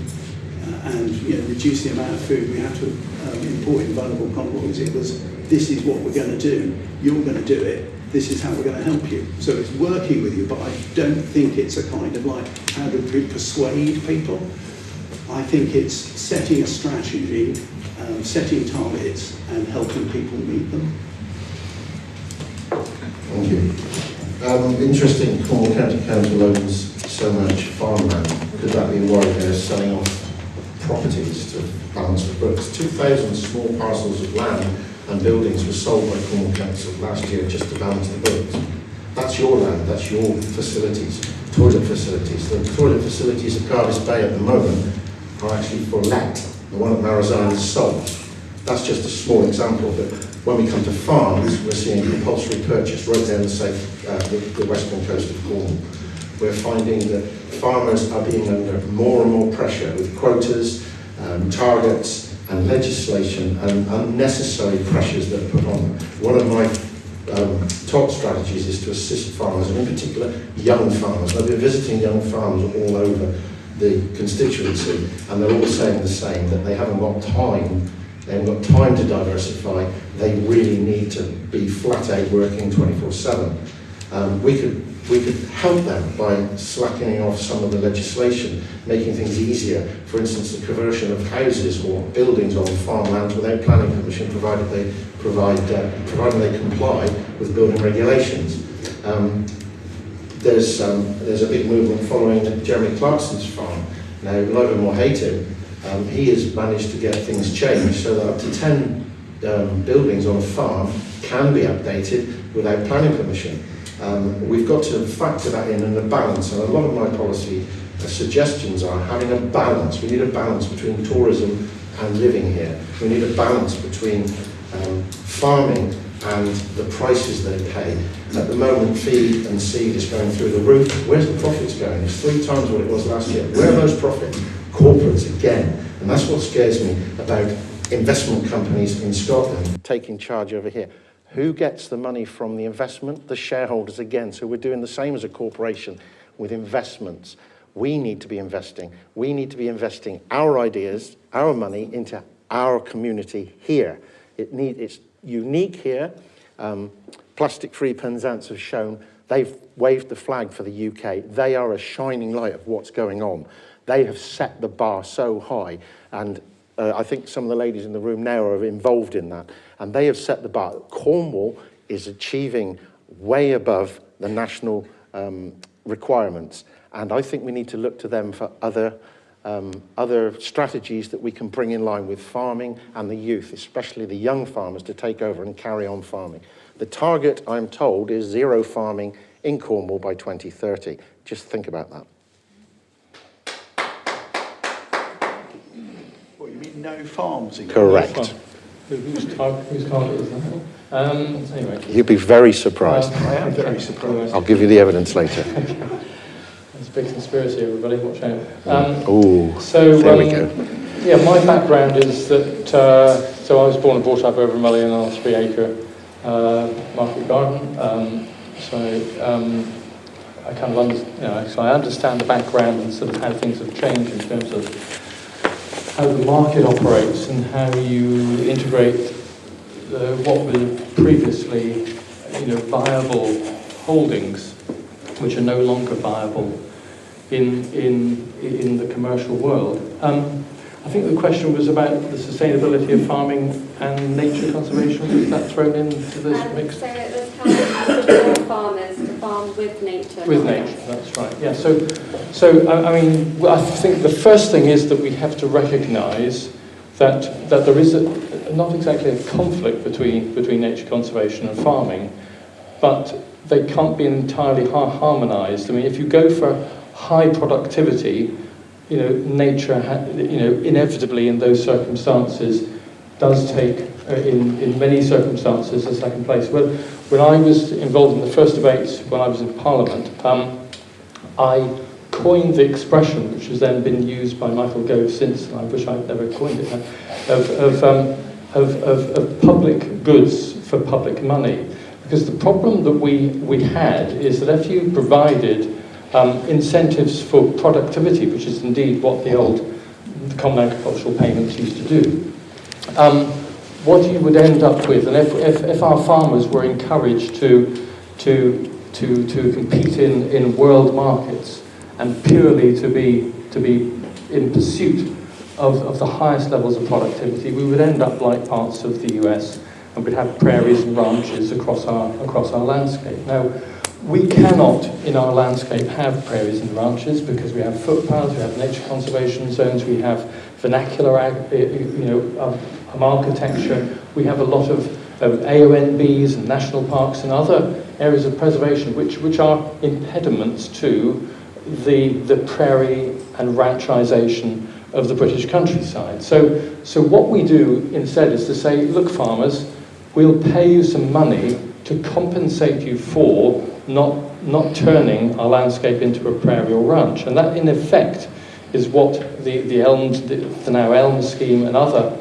and you know, reduce the amount of food we have to import in vulnerable convoys. It was, this is what we're going to do, you're going to do it, this is how we're going to help you. So it's working with you, but I don't think it's a kind of like how do we persuade people. I think it's setting a strategy, setting targets and helping people meet them. Thank you. Interesting, Cornwall County Council owns so much farmland. Could that be why they're selling off properties to balance the books? 2,000 small parcels of land and buildings were sold by Cornwall Council last year just to balance the books. That's your land, that's your facilities, toilet facilities. The toilet facilities at Cardiff Bay at the moment are actually for let. The one at Marizine is sold. That's just a small example, but when we come to farms, we're seeing compulsory purchase right down the western coast of Cornwall. We're finding that farmers are being under more and more pressure with quotas, targets and legislation and unnecessary pressures that are put on them. One of my top strategies is to assist farmers, and in particular young farmers. I've been visiting young farmers all over the constituency, and they're all saying the same, that they haven't got time. They haven't got time to diversify. They really need to be flat out working 24/7. We could help them by slackening off some of the legislation, making things easier. For instance, the conversion of houses or buildings on farmland without planning permission, provided they comply with building regulations. There's a big movement following Jeremy Clarkson's farm. Now, love him or hate him, he has managed to get things changed so that up to 10 buildings on a farm can be updated without planning permission. We've got to factor that in a balance, and a lot of my policy suggestions are having a balance. We need a balance between tourism and living here. We need a balance between farming and the prices they pay. At the moment, feed and seed is going through the roof. Where's the profits going? It's 3 times what it was last year. Where are those profits? Corporates again. And that's what scares me about investment companies in Scotland taking charge over here. Who gets the money from the investment? The shareholders again. So we're doing the same as a corporation with investments. We need to be investing. We need to be investing our ideas, our money into our community here. It's unique here. Plastic-free Penzance have shown they've waved the flag for the UK. They are a shining light of what's going on. They have set the bar so high, and I think some of the ladies in the room now are involved in that, and they have set the bar. Cornwall is achieving way above the national requirements, and I think we need to look to them for other strategies that we can bring in line with farming and the youth, especially the young farmers, to take over and carry on farming. The target, I'm told, is 0 farming in Cornwall by 2030. Just think about that. What, you mean no farms in Correct. Whose target is that? Anyway. You'd be very surprised. I am very surprised. I'll give you the evidence later. It's a big conspiracy, everybody, watch out. There we go. Yeah, my background is that, so I was born and brought up over a 1 million on a 3-acre market garden. I kind of so I understand the background and sort of how things have changed in terms of how the market operates and how you integrate what were previously, viable holdings, which are no longer viable in the commercial world. I think the question was about the sustainability of farming and nature conservation. Is that thrown into this mix? So it was kind of support farmers to farm with nature. With nature, that's right. Yeah. So I think the first thing is that we have to recognise that there is not exactly a conflict between nature conservation and farming, but they can't be entirely harmonised. I mean, if you go for high productivity, nature, inevitably in those circumstances does take, in many circumstances, a second place. When I was involved in the first debates, when I was in Parliament, I coined the expression, which has then been used by Michael Gove since, and I wish I'd never coined it, of public goods for public money. Because the problem that we had is that if you provided incentives for productivity, which is indeed what the Common Agricultural Payments used to do, what you would end up with, and if our farmers were encouraged to compete in world markets and purely to be in pursuit of the highest levels of productivity, we would end up like parts of the US, and we'd have prairies and ranches across our landscape. Now, We cannot, in our landscape, have prairies and ranches because we have footpaths, we have nature conservation zones, we have vernacular architecture, we have a lot of AONBs and national parks and other areas of preservation which are impediments to the prairie and ranchization of the British countryside. So what we do instead is to say, look farmers, we'll pay you some money to compensate you for not turning our landscape into a prairie or ranch. And that in effect is what the now Elm scheme and other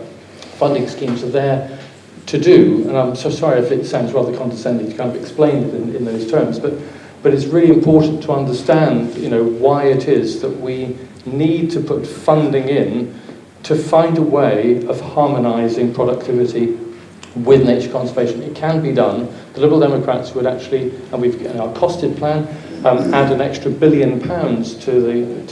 funding schemes are there to do. And I'm so sorry if it sounds rather condescending to kind of explain it in those terms, but it's really important to understand, why it is that we need to put funding in to find a way of harmonising productivity with nature conservation. It can be done. The Liberal Democrats would actually, and we've in our costed plan, add an extra £1 billion to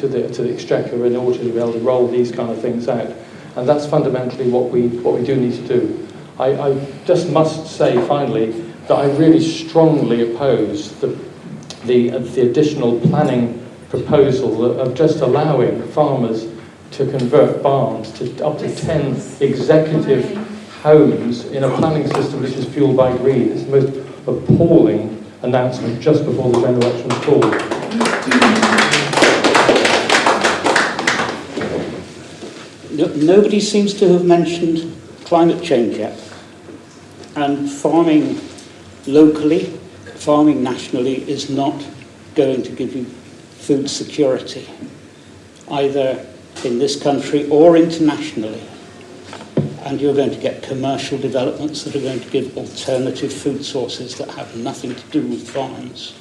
the exchequer in order to be able to roll these kind of things out. And that's fundamentally what we do need to do. I just must say finally that I really strongly oppose the additional planning proposal of just allowing farmers to convert barns to up to 10 executive homes in a planning system which is fueled by greed. It's the most appalling announcement just before the general election was called. Nobody seems to have mentioned climate change yet. And farming locally, farming nationally is not going to give you food security, either in this country or internationally. And you're going to get commercial developments that are going to give alternative food sources that have nothing to do with farms.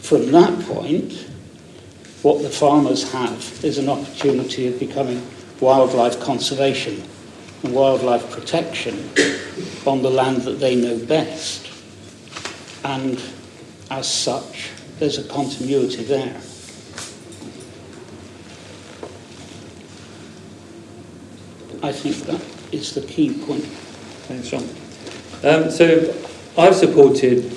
From that point, what the farmers have is an opportunity of becoming wildlife conservation and wildlife protection on the land that they know best. And as such, there's a continuity there. I think that is the key point. Thanks, John. So I've supported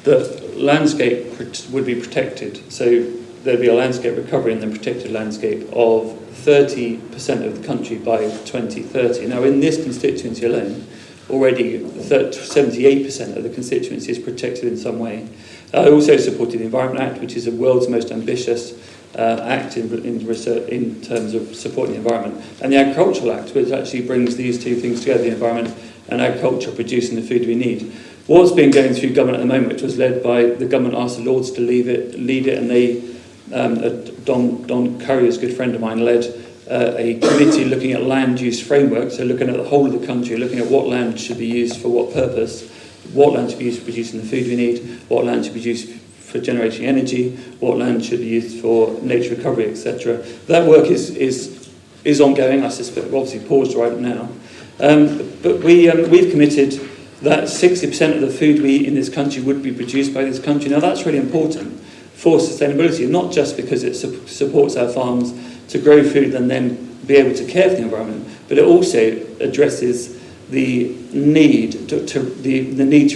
that landscape would be protected. So there'd be a landscape recovery in the protected landscape of 30% of the country by 2030. Now, in this constituency alone, already 78% of the constituency is protected in some way. I also supported the Environment Act, which is the world's most ambitious act in research in terms of supporting the environment, and the Agricultural Act, which actually brings these two things together, the environment and agriculture producing the food we need. What's been going through government at the moment, which was led by the government asked the Lords to lead it, and they, Don Currier's good friend of mine, led a committee looking at land use framework, so looking at the whole of the country, looking at what land should be used for what purpose, what land should be used for producing the food we need, what land should be used for generating energy, what land should be used for nature recovery, etc. That work is ongoing. I suspect obviously paused right now, but we've committed that 60% of the food we eat in this country would be produced by this country. Now that's really important for sustainability, not just because it supports our farms to grow food and then be able to care for the environment, but it also addresses the need to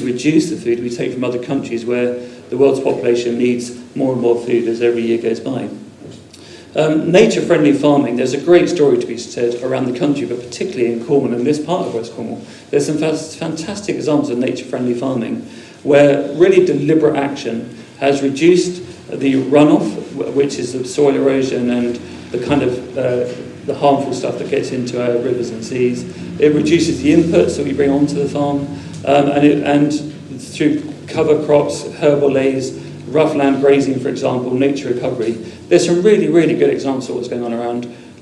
reduce the food we take from other countries where the world's population needs more and more food as every year goes by. Nature-friendly farming, there's a great story to be said around the country, but particularly in Cornwall and this part of West Cornwall. There's some fantastic examples of nature-friendly farming where really deliberate action has reduced the runoff, which is the soil erosion and the kind of the harmful stuff that gets into our rivers and seas. It reduces the inputs that we bring onto the farm, and through cover crops, herbal lays, rough land grazing, for example, nature recovery. There's some really, really good examples of what's going on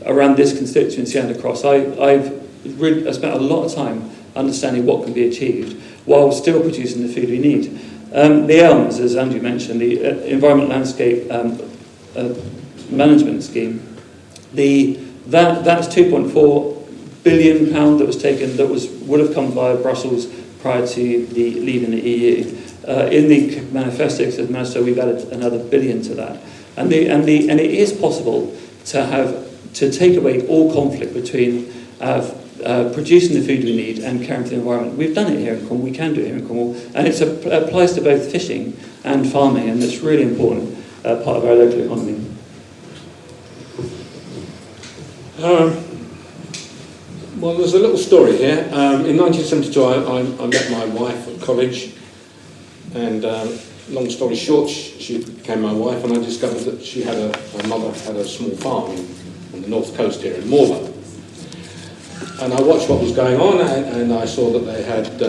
around this constituency and across. I've spent a lot of time understanding what can be achieved while still producing the food we need. The ELMS, as Andrew mentioned, the Environment Landscape Management Scheme, that's £2.4 billion that was taken, that would have come via Brussels prior to the leaving the EU. In the manifesto, it says, we've added another £1 billion to that, and it is possible to take away all conflict between producing the food we need and caring for the environment. We've done it here in Cornwall, we can do it here in Cornwall, and it applies to both fishing and farming, and it's really important part of our local economy. Well, there's a little story here. In 1972, I met my wife at college, and long story short, she became my wife, and I discovered that my mother had a small farm on the north coast here in Morva. And I watched what was going on, and I saw that they had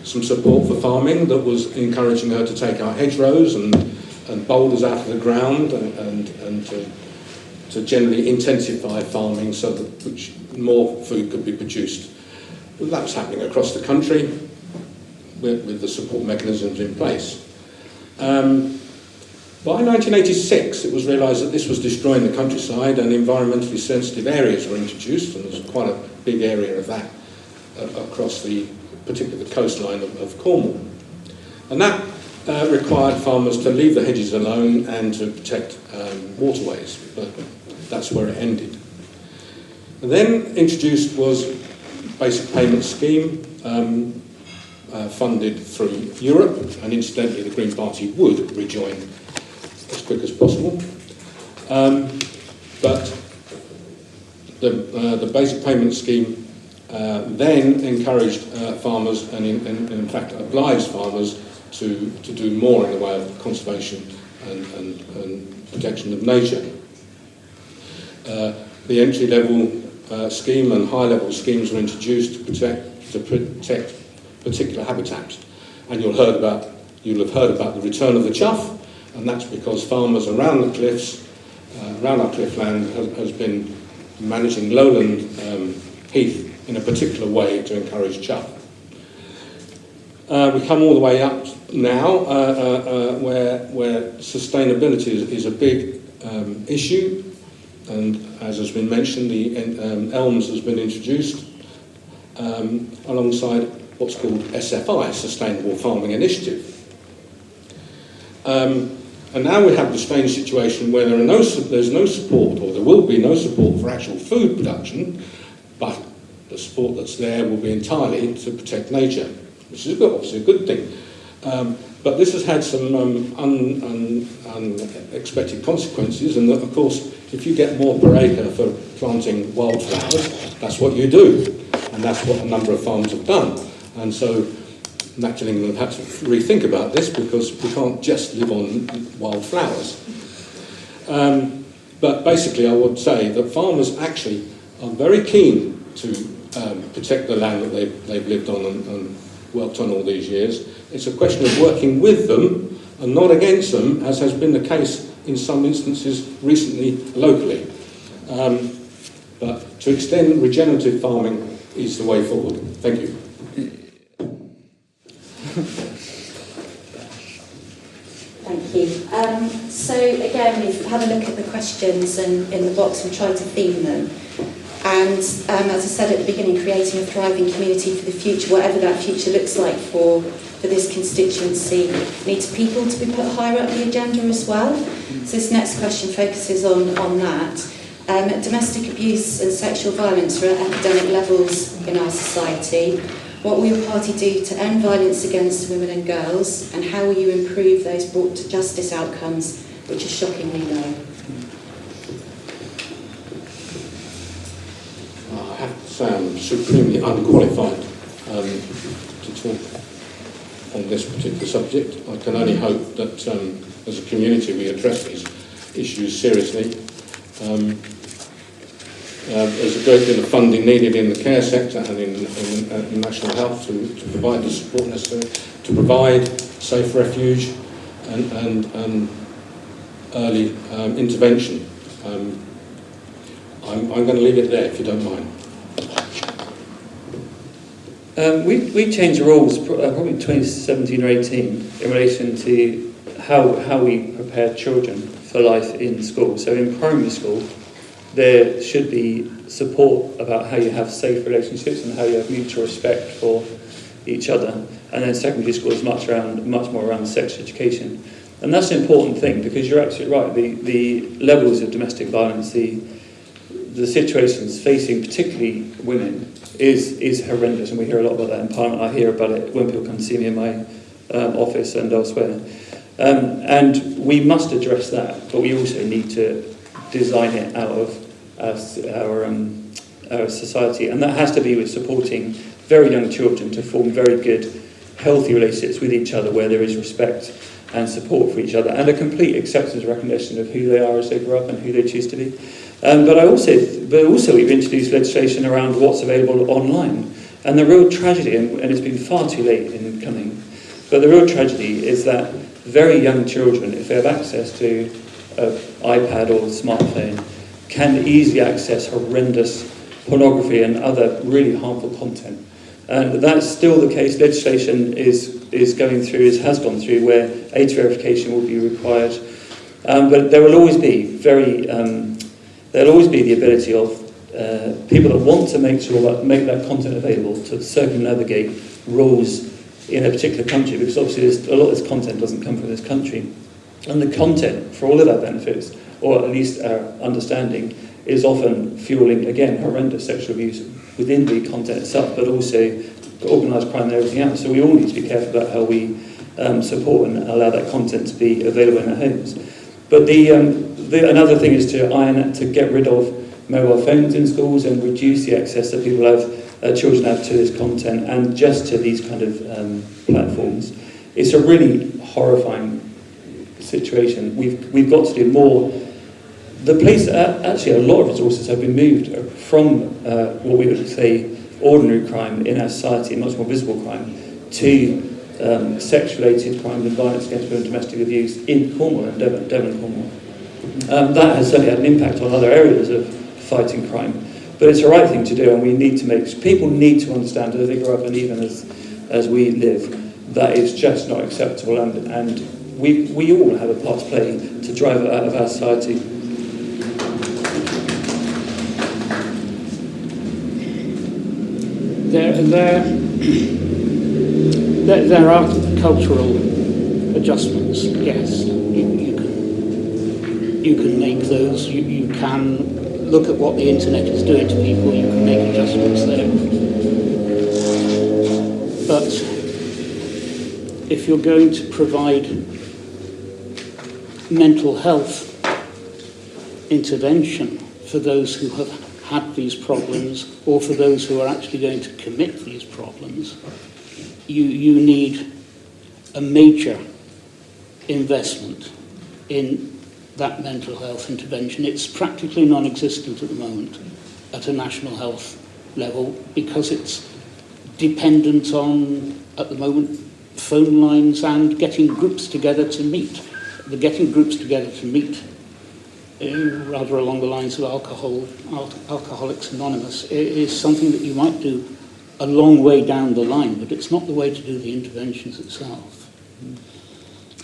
some support for farming that was encouraging her to take out hedgerows and boulders out of the ground and to generally intensify farming so that more food could be produced. That was happening across the country with the support mechanisms in place. By 1986, it was realised that this was destroying the countryside, and environmentally sensitive areas were introduced, and there's quite a big area of that across particularly the coastline of Cornwall. And that required farmers to leave the hedges alone and to protect waterways, but that's where it ended. And then introduced was basic payment scheme, funded through Europe, and incidentally the Green Party would rejoin as quick as possible. But the basic payment scheme then encouraged farmers and in fact obliged farmers to do more in the way of conservation and protection of nature. The entry-level scheme and high-level schemes were introduced to protect particular habitats, and you'll have heard about the return of the chough, and that's because farmers around the cliffs, around our cliffland, has been managing lowland heath in a particular way to encourage chough. We come all the way up now, where sustainability is a big issue, and as has been mentioned, the ELMS has been introduced alongside what's called SFI, Sustainable Farming Initiative. And now we have the strange situation where there's no support, or there will be no support for actual food production, but the support that's there will be entirely to protect nature, which is obviously a good thing. But this has had some unexpected consequences, and that, of course, if you get more per acre for planting wildflowers, that's what you do, and that's what a number of farms have done. And so naturally we've had to rethink about this, because we can't just live on wildflowers. But basically I would say that farmers actually are very keen to protect the land that they've lived on and worked on all these years. It's a question of working with them and not against them, as has been the case in some instances recently locally. But to extend regenerative farming is the way forward. Thank you. Thank you. So again, we've had a look at the questions in the box and tried to theme them. And as I said at the beginning, creating a thriving community for the future, whatever that future looks like for this constituency, needs people to be put higher up the agenda as well. So this next question focuses on that. Domestic abuse and sexual violence are at epidemic levels in our society. What will your party do to end violence against women and girls, and how will you improve those brought to justice outcomes, which are shockingly low? I have to say I'm supremely unqualified to talk on this particular subject. I can only hope that as a community we address these issues seriously. There's a great deal of funding needed in the care sector and in national health to provide the support necessary, to provide safe refuge and early intervention. I'm going to leave it there, if you don't mind. We changed the rules probably in 2017 or 18 in relation to how we prepare children for life in school. So in primary school, there should be support about how you have safe relationships and how you have mutual respect for each other. And then secondary school is much more around sex education. And that's an important thing, because you're absolutely right. The levels of domestic violence, the situations facing particularly women is horrendous, and we hear a lot about that in Parliament. I hear about it when people come to see me in my office and elsewhere. And we must address that, but we also need to design it out of our society, and that has to be with supporting very young children to form very good, healthy relationships with each other where there is respect and support for each other, and a complete acceptance and recognition of who they are as they grow up and who they choose to be. But also we've introduced legislation around what's available online. And the real tragedy, and it's been far too late in coming, but the real tragedy is that very young children, if they have access to an iPad or a smartphone, can easily access horrendous pornography and other really harmful content. And that's still the case. Legislation is going through, has gone through, where age verification will be required. But there will always be there'll always be the ability of people that want to make that content available to circumnavigate rules in a particular country, because obviously a lot of this content doesn't come from this country. And the content, for all of our benefits, or at least our understanding, is often fueling, again, horrendous sexual abuse within the content itself, but also organised crime and everything else. So we all need to be careful about how we support and allow that content to be available in our homes. But another thing is to get rid of mobile phones in schools and reduce the access that people have, children have to this content and just to these kind of platforms. It's a really horrifying situation. We've got to do more. The police, actually, a lot of resources have been moved from what we would say ordinary crime in our society, much more visible crime, to sex-related crime and violence against women, domestic abuse in Cornwall and Devon Cornwall. That has certainly had an impact on other areas of fighting crime, but it's the right thing to do, and we need to people need to understand as they grow up and even as we live, that it's just not acceptable, and we all have a part to play to drive it out of our society. There are cultural adjustments, yes. You can make those. You can look at what the internet is doing to people. You can make adjustments there. But if you're going to provide mental health intervention for those who have had these problems, or for those who are actually going to commit these problems, you need a major investment in that mental health intervention. It's practically non-existent at the moment at a national health level because it's dependent on, at the moment, phone lines and getting groups together to meet. The getting groups together to meet, rather along the lines of Alcoholics Anonymous, is something that you might do a long way down the line, but it's not the way to do the interventions itself.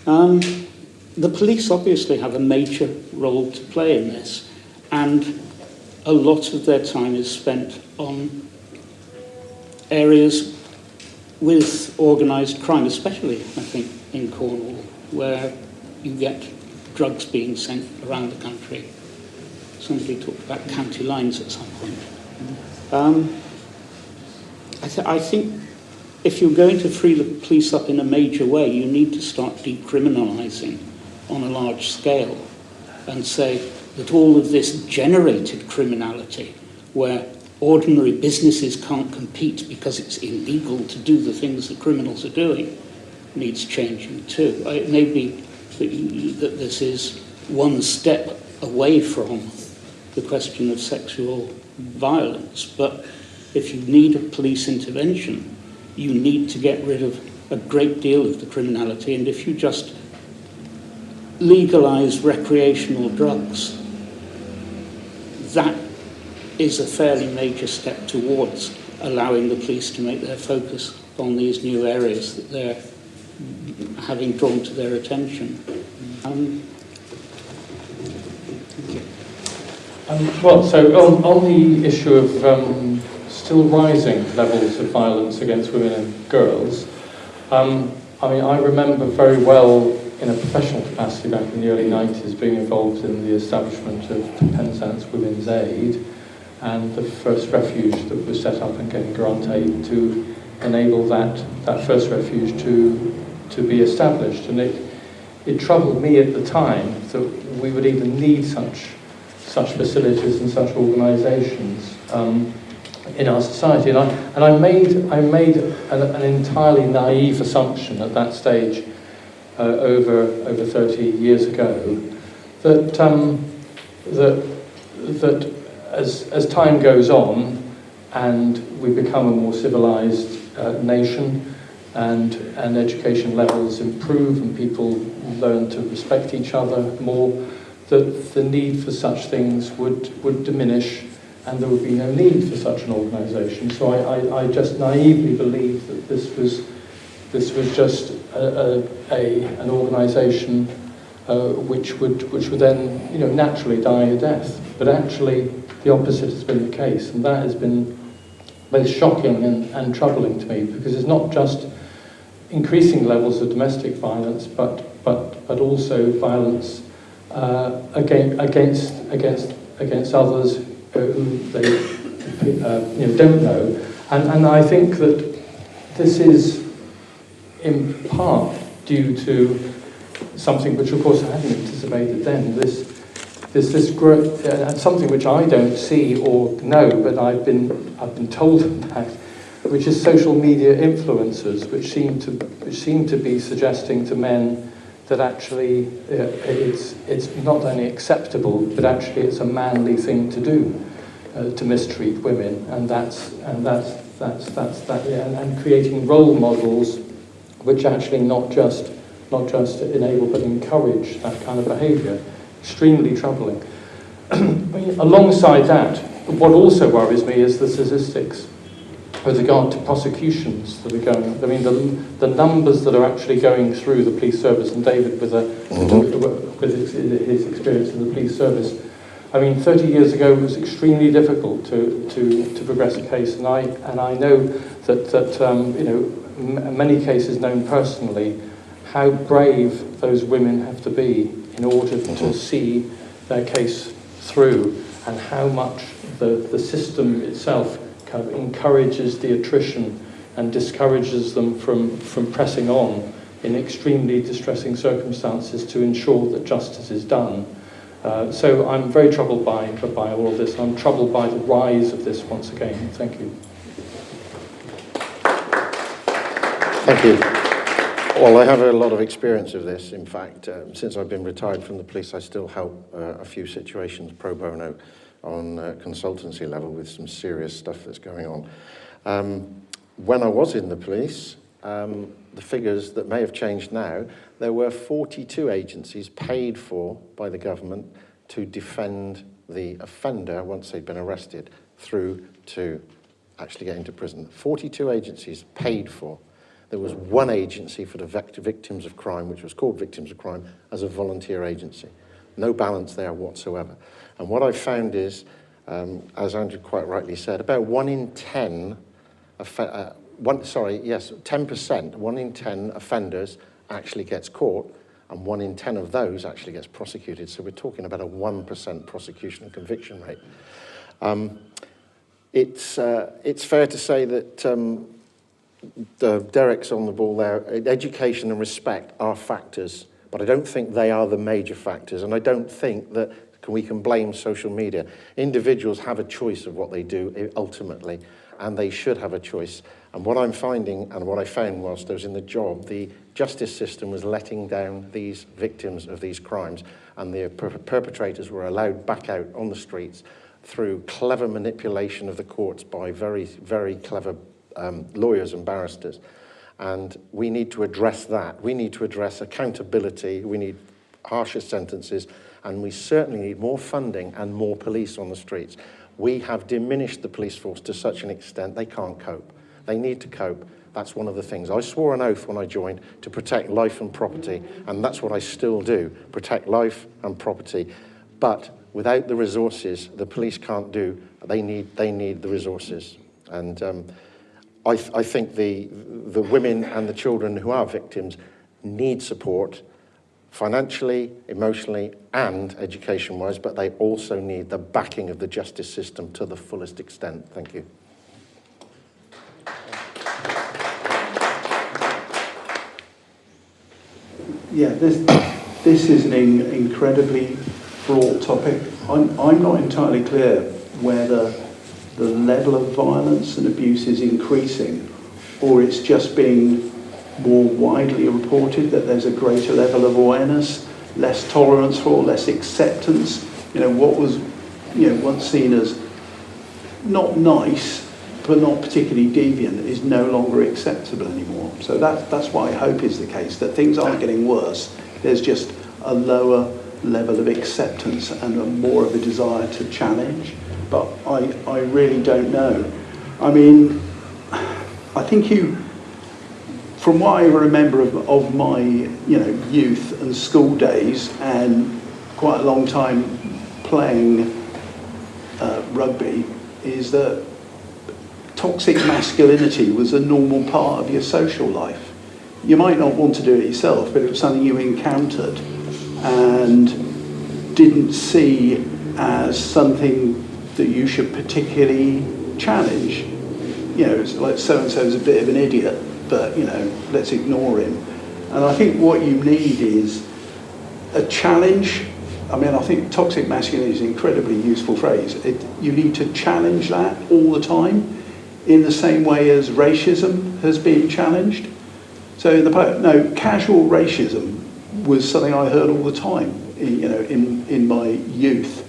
The police obviously have a major role to play in this, and a lot of their time is spent on areas with organised crime, especially, I think, in Cornwall, where you get drugs being sent around the country. Somebody talked about county lines at some point. I think if you're going to free the police up in a major way, you need to start decriminalising on a large scale and say that all of this generated criminality, where ordinary businesses can't compete because it's illegal to do the things that criminals are doing, needs changing too. It may be that this is one step away from the question of sexual violence, but if you need a police intervention, you need to get rid of a great deal of the criminality, and if you just legalise recreational drugs, that is a fairly major step towards allowing the police to make their focus on these new areas that they're having drawn to their attention. So on the issue of still rising levels of violence against women and girls, I remember very well in a professional capacity back in the early 90s being involved in the establishment of Penzance Women's Aid, and the first refuge that was set up and getting grant aid to enable that first refuge to be established. And it troubled me at the time that we would even need such facilities and such organisations in our society. And I made an entirely naive assumption at that stage, over 30 years ago, that as time goes on and we become a more civilised nation, and education levels improve and people learn to respect each other more, that the need for such things would diminish and there would be no need for such an organisation. So I just naively believed that this was just an organisation which would then naturally die a death. But actually the opposite has been the case, and that has been both shocking and troubling to me, because it's not just increasing levels of domestic violence, but also violence against others who they don't know, and I think that this is in part due to something which, of course, I hadn't anticipated then. This growth, and something which I don't see or know, but I've been told that, which is social media influencers, which seem to be suggesting to men that actually it's not only acceptable, but actually it's a manly thing to do, to mistreat women, and creating role models which actually not just enable but encourage that kind of behaviour. Extremely troubling. Alongside that, what also worries me is the statistics with regard to prosecutions that are going. I mean, the numbers that are actually going through the police service, and David, with his experience in the police service, I mean, 30 years ago it was extremely difficult to progress a case, and I know that many cases known personally, how brave those women have to be in order to see their case through, and how much the system itself kind of encourages the attrition and discourages them from pressing on in extremely distressing circumstances to ensure that justice is done. So I'm very troubled by all of this. I'm troubled by the rise of this once again. Thank you. Thank you. Well, I have a lot of experience of this. In fact, since I've been retired from the police, I still help a few situations pro bono on consultancy level with some serious stuff that's going on. When I was in the police, the figures that may have changed now, there were 42 agencies paid for by the government to defend the offender once they'd been arrested through to actually getting to prison. 42 agencies paid for. There was one agency for the victims of crime, which was called Victims of Crime, as a volunteer agency. No balance there whatsoever. And what I found is, as Andrew quite rightly said, about 1 in 10, 10%, 1 in 10 offenders actually gets caught, and 1 in 10 of those actually gets prosecuted. So we're talking about a 1% prosecution and conviction rate. It's fair to say that Derek's on the ball there. Education and respect are factors, but I don't think they are the major factors, and I don't think that we can blame social media. Individuals have a choice of what they do ultimately, and they should have a choice. And what I'm finding, and what I found whilst I was in the job, the justice system was letting down these victims of these crimes, and the perpetrators were allowed back out on the streets through clever manipulation of the courts by very, very clever lawyers and barristers. And we need to address that. We need to address accountability. We need harsher sentences, and we certainly need more funding and more police on the streets. We have diminished the police force to such an extent they can't cope. They need to cope. That's one of the things. I swore an oath when I joined to protect life and property, and that's what I still do, protect life and property. But without the resources, the police can't do. They need the resources. And I think the women and the children who are victims need support, financially, emotionally, and education-wise, but they also need the backing of the justice system to the fullest extent. Thank you. Yeah, this is an incredibly broad topic. I'm not entirely clear whether the level of violence and abuse is increasing, or it's just being more widely reported that there's a greater level of awareness, less tolerance for, less acceptance. You know, what was, you know, once seen as not nice, but not particularly deviant, is no longer acceptable anymore. So that's what I hope is the case, that things aren't getting worse. There's just a lower level of acceptance and more of a desire to challenge. But I really don't know. I mean, I think from what I remember of my, you know, youth and school days, and quite a long time playing rugby, is that toxic masculinity was a normal part of your social life. You might not want to do it yourself, but it was something you encountered and didn't see as something that you should particularly challenge. You know, it's like so-and-so's a bit of an idiot, but, you know, let's ignore him. And I think what you need is a challenge. I mean, I think toxic masculinity is an incredibly useful phrase. You need to challenge that all the time, in the same way as racism has been challenged. So casual racism was something I heard all the time, in my youth.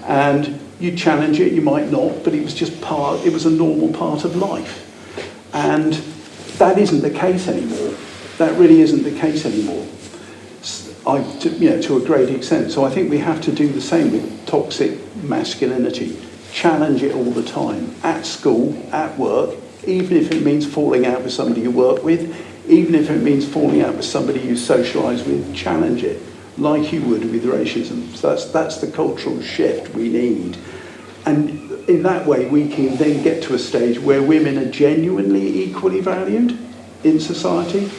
And you challenge it, you might not, but it was just it was a normal part of life. And that isn't the case anymore. That really isn't the case anymore, to a great extent. So I think we have to do the same with toxic masculinity. Challenge it all the time, at school, at work, even if it means falling out with somebody you work with, even if it means falling out with somebody you socialise with, challenge it, like you would with racism. So that's the cultural shift we need. And in that way, we can then get to a stage where women are genuinely equally valued in society,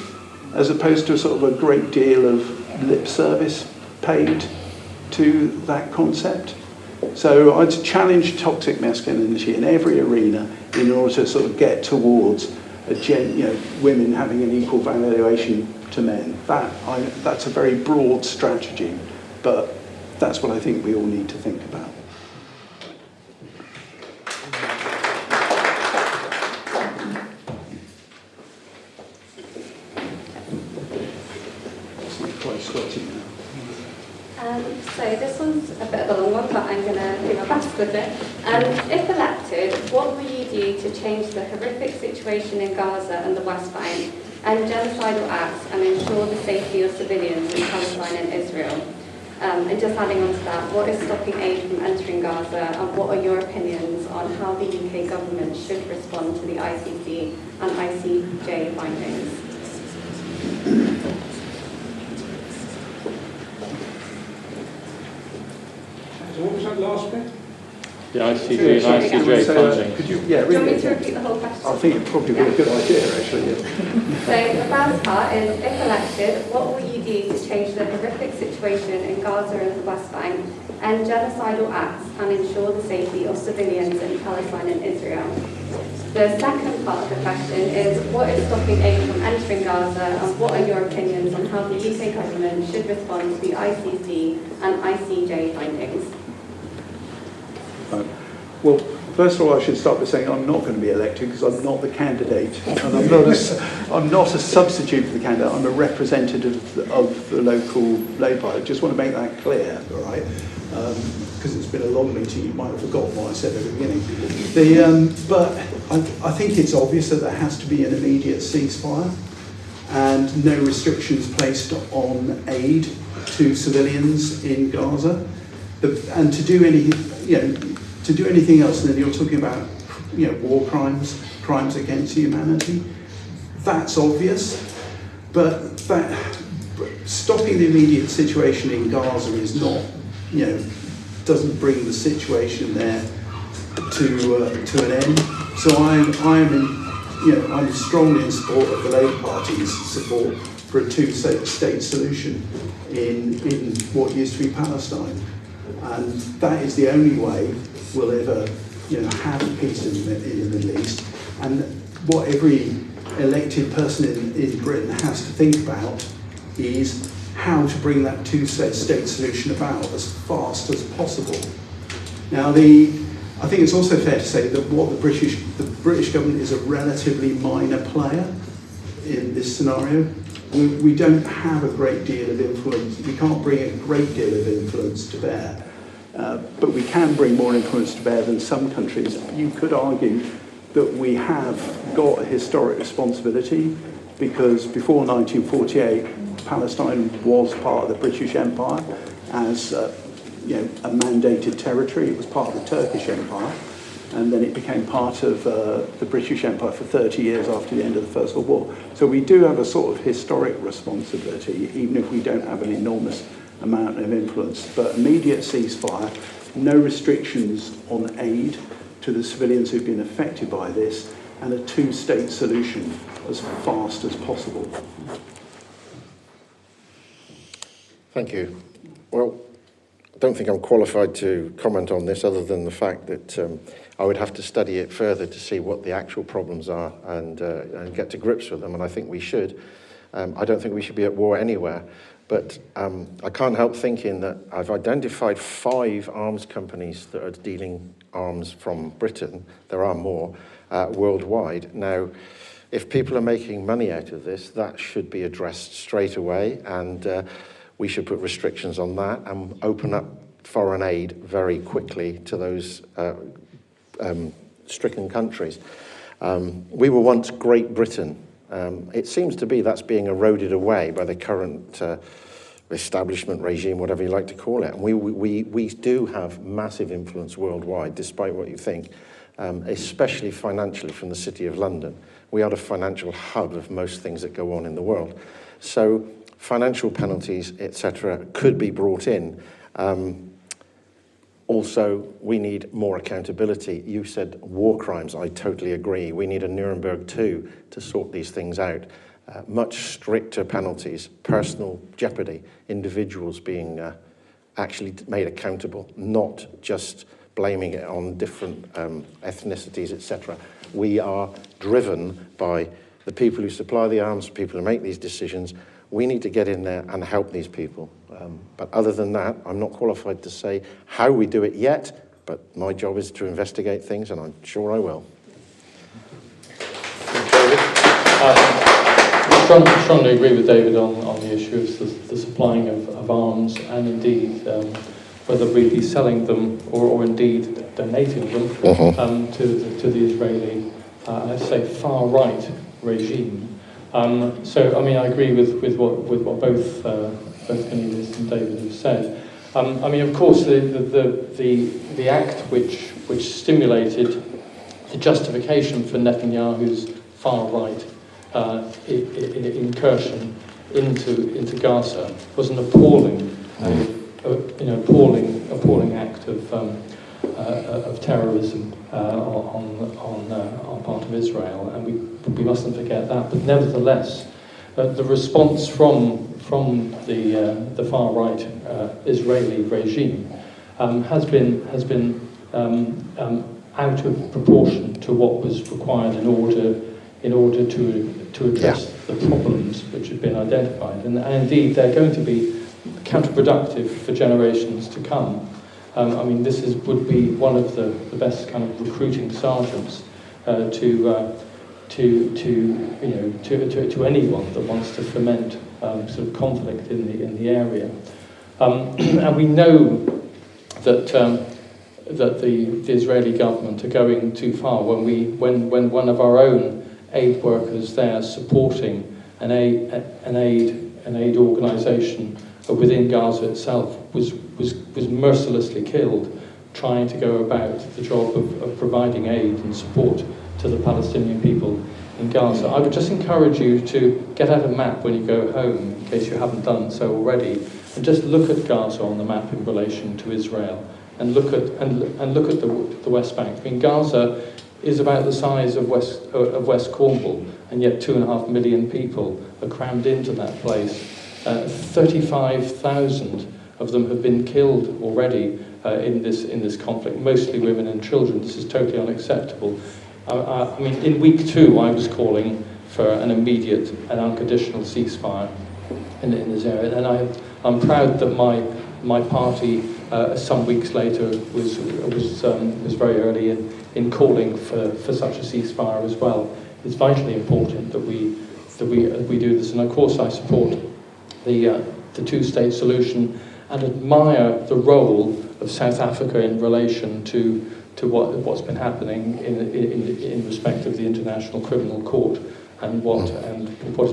as opposed to sort of a great deal of lip service paid to that concept. So I'd challenge toxic masculinity in every arena in order to sort of get towards women having an equal valuation to men. That's a very broad strategy, but that's what I think we all need to think about. So this one's a bit of a long one, but I'm going to do my best with it. If elected, what will you do to change the horrific situation in Gaza and the West Bank, and genocidal acts, and ensure the safety of civilians in Palestine and Israel? And just adding on to that, what is stopping aid from entering Gaza, and what are your opinions on how the UK government should respond to the ICC and ICJ findings? So what was that last bit? The ICJ and ICJ funding. Could you, Do you want me to repeat the whole question? I think it'd probably be a good idea, actually. Yeah. So the first part is, if elected, what will you do to change the horrific situation in Gaza and the West Bank, and genocidal acts, and ensure the safety of civilians in Palestine and Israel? The second part of the question is, what is stopping aid from entering Gaza, and what are your opinions on how the UK government should respond to the ICC and ICJ findings? Well, first of all, I should start by saying I'm not going to be elected because I'm not the candidate, and I'm not a substitute for the candidate. I'm a representative of the local Labour. I just want to make that clear, all right? Because it's been a long meeting, you might have forgotten what I said at the beginning. But I think it's obvious that there has to be an immediate ceasefire and no restrictions placed on aid to civilians in Gaza. And to do anything else, then you're talking about, war crimes, crimes against humanity. That's obvious, but stopping the immediate situation in Gaza is not, doesn't bring the situation there to an end. So I'm strongly in support of the Labour Party's support for a two-state solution in what used to be Palestine. And that is the only way we'll ever have peace in the Middle East. And what every elected person in Britain has to think about is how to bring that two-state solution about as fast as possible. Now, I think it's also fair to say that the British government is a relatively minor player in this scenario. We don't have a great deal of influence. We can't bring a great deal of influence to bear. But we can bring more influence to bear than some countries. You could argue that we have got a historic responsibility because before 1948, Palestine was part of the British Empire as a mandated territory. It was part of the Turkish Empire, and then it became part of the British Empire for 30 years after the end of the First World War. So we do have a sort of historic responsibility, even if we don't have an enormous amount of influence. But immediate ceasefire, no restrictions on aid to the civilians who've been affected by this, and a two-state solution as fast as possible. Thank you. Well, I don't think I'm qualified to comment on this other than the fact that I would have to study it further to see what the actual problems are and get to grips with them, and I think we should. I don't think we should be at war anywhere, but I can't help thinking that I've identified 5 arms companies that are dealing arms from Britain. There are more worldwide. Now, if people are making money out of this, that should be addressed straight away, and we should put restrictions on that and open up foreign aid very quickly to those stricken countries. We were once Great Britain. It seems to be that's being eroded away by the current establishment regime, whatever you like to call it. And we do have massive influence worldwide, despite what you think, especially financially from the City of London. We are the financial hub of most things that go on in the world. So financial penalties, etc., could be brought in. Also, we need more accountability. You said war crimes. I totally agree. We need a Nuremberg 2 to sort these things out. Much stricter penalties, personal jeopardy, individuals being actually made accountable, not just blaming it on different ethnicities, etc. We are driven by the people who supply the arms, people who make these decisions. We need to get in there and help these people. But other than that, I'm not qualified to say how we do it yet, but my job is to investigate things, and I'm sure I will. I strongly agree with David on the issue of the supplying of arms, and indeed whether we be selling them or indeed donating them to the Israeli, I'd say, far-right regime. So, I mean, I agree with what both Cornelius and David have said. I mean, of course, the act which stimulated the justification for Netanyahu's far-right incursion into Gaza was an appalling act of terrorism on part of Israel, and we mustn't forget that. But nevertheless, the response from the far right Israeli regime has been out of proportion to what was required in order to address the problems which had been identified, and indeed they're going to be counterproductive for generations to come. I mean, this would be one of the best kind of recruiting sergeants to anyone that wants to foment sort of conflict in the area. And we know that the Israeli government are going too far when one of our own aid workers there supporting an aid organisation within Gaza itself was mercilessly killed trying to go about the job of providing aid and support to the Palestinian people in Gaza. I would just encourage you to get out a map when you go home, in case you haven't done so already, and just look at Gaza on the map in relation to Israel, and look at the West Bank. I mean, Gaza is about the size of West Cornwall, and yet 2.5 million people are crammed into that place. 35,000 of them have been killed already in this conflict, mostly women and children. This is totally unacceptable. I mean, in week 2, I was calling for an immediate and unconditional ceasefire in this area, and I'm proud that my party, some weeks later, was very early in calling for such a ceasefire as well. It's vitally important that we do this, and of course I support the two-state solution and admire the role of South Africa in relation to what's been happening in respect of the International Criminal Court and what's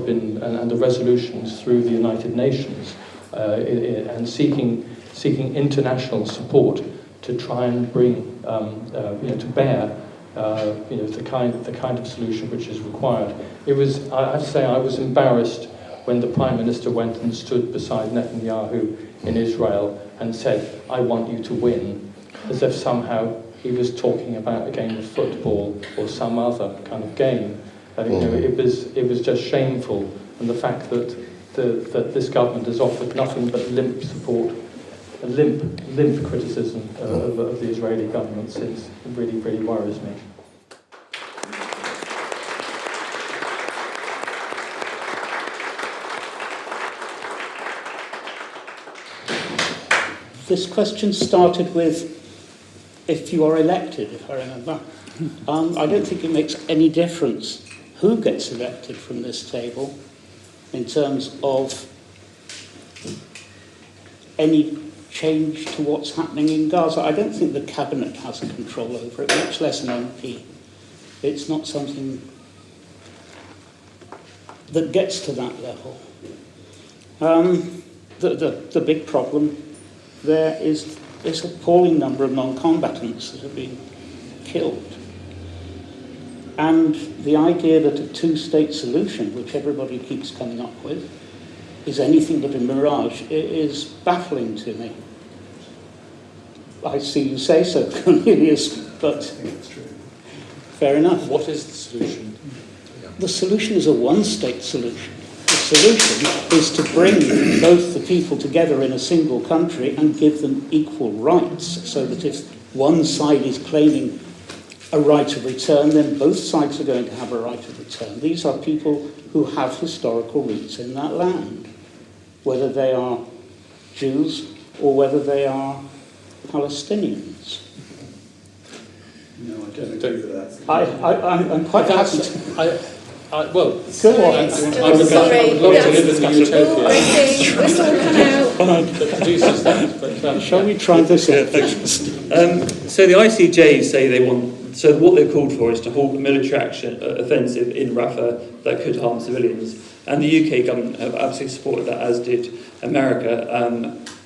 been and the resolutions through the United Nations and seeking international support to try and bring to bear the kind of solution which is required. I have to say I was embarrassed when the Prime Minister went and stood beside Netanyahu in Israel and said, "I want you to win," as if somehow he was talking about a game of football or some other kind of game. It was just shameful, and the fact that this government has offered nothing but limp support, limp criticism of the Israeli government since really worries me. This question started with, if you are elected, if I remember. I don't think it makes any difference who gets elected from this table in terms of any change to what's happening in Gaza. I don't think the Cabinet has control over it, much less an MP. It's not something that gets to that level. The big problem there is this appalling number of non-combatants that have been killed. And the idea that a two-state solution, which everybody keeps coming up with, is anything but a mirage is baffling to me. I see you say so, Cornelius, but fair enough. What is the solution? The solution is a one-state solution. The solution is to bring both the people together in a single country and give them equal rights, so that if one side is claiming a right of return, then both sides are going to have a right of return. These are people who have historical roots in that land, whether they are Jews or whether they are Palestinians. No, I don't agree with that. I'm quite happy to... Well, Go on. Sorry. I would love to live in a utopia that produces that. But, Shall we try this out? So the ICJ say they want. So what they've called for is to halt a military action offensive in Rafah that could harm civilians, and the UK government have absolutely supported that, as did America.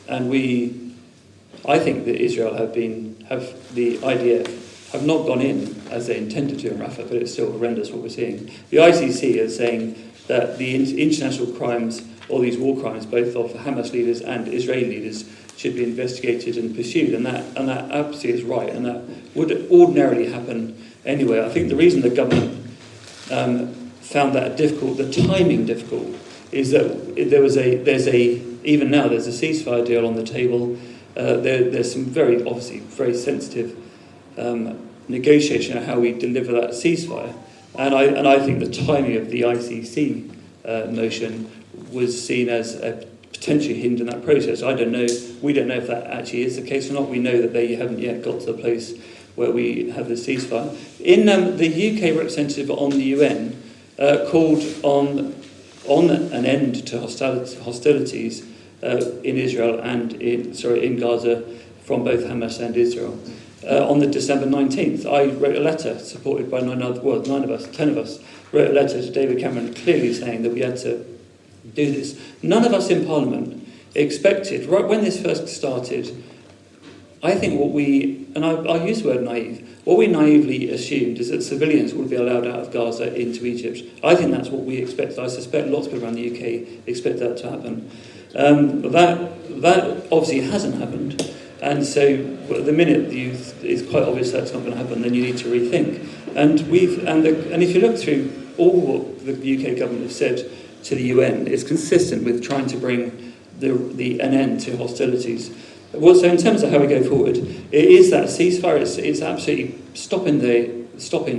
And I think that Israel have the IDF have not gone in as they intended to in Rafah, but it's still horrendous what we're seeing. The ICC is saying that the international crimes, all these war crimes, both of Hamas leaders and Israeli leaders, should be investigated and pursued, and that absolutely is right, and that would ordinarily happen anyway. I think the reason the government found that difficult, the timing difficult, is that there's even now there's a ceasefire deal on the table. There's some very sensitive negotiation of how we deliver that ceasefire, and I think the timing of the ICC motion was seen as a potentially hinder that process. I don't know. We don't know if that actually is the case or not. We know that they haven't yet got to the place where we have the ceasefire. In the UK representative on the UN called on an end to hostilities in Israel and in Gaza from both Hamas and Israel. On the December 19th, I wrote a letter supported by 10 of us, wrote a letter to David Cameron clearly saying that we had to do this. None of us in Parliament expected, right when this first started, I think I'll use the word naive, what we naively assumed is that civilians would be allowed out of Gaza into Egypt. I think that's what we expected. I suspect lots of people around the UK expect that to happen. That obviously hasn't happened. And so the minute it's quite obvious that's not going to happen, then you need to rethink. And if you look through all what the UK government has said to the UN, it's consistent with trying to bring an end to hostilities. Well, so in terms of how we go forward, it is that ceasefire. It's absolutely stopping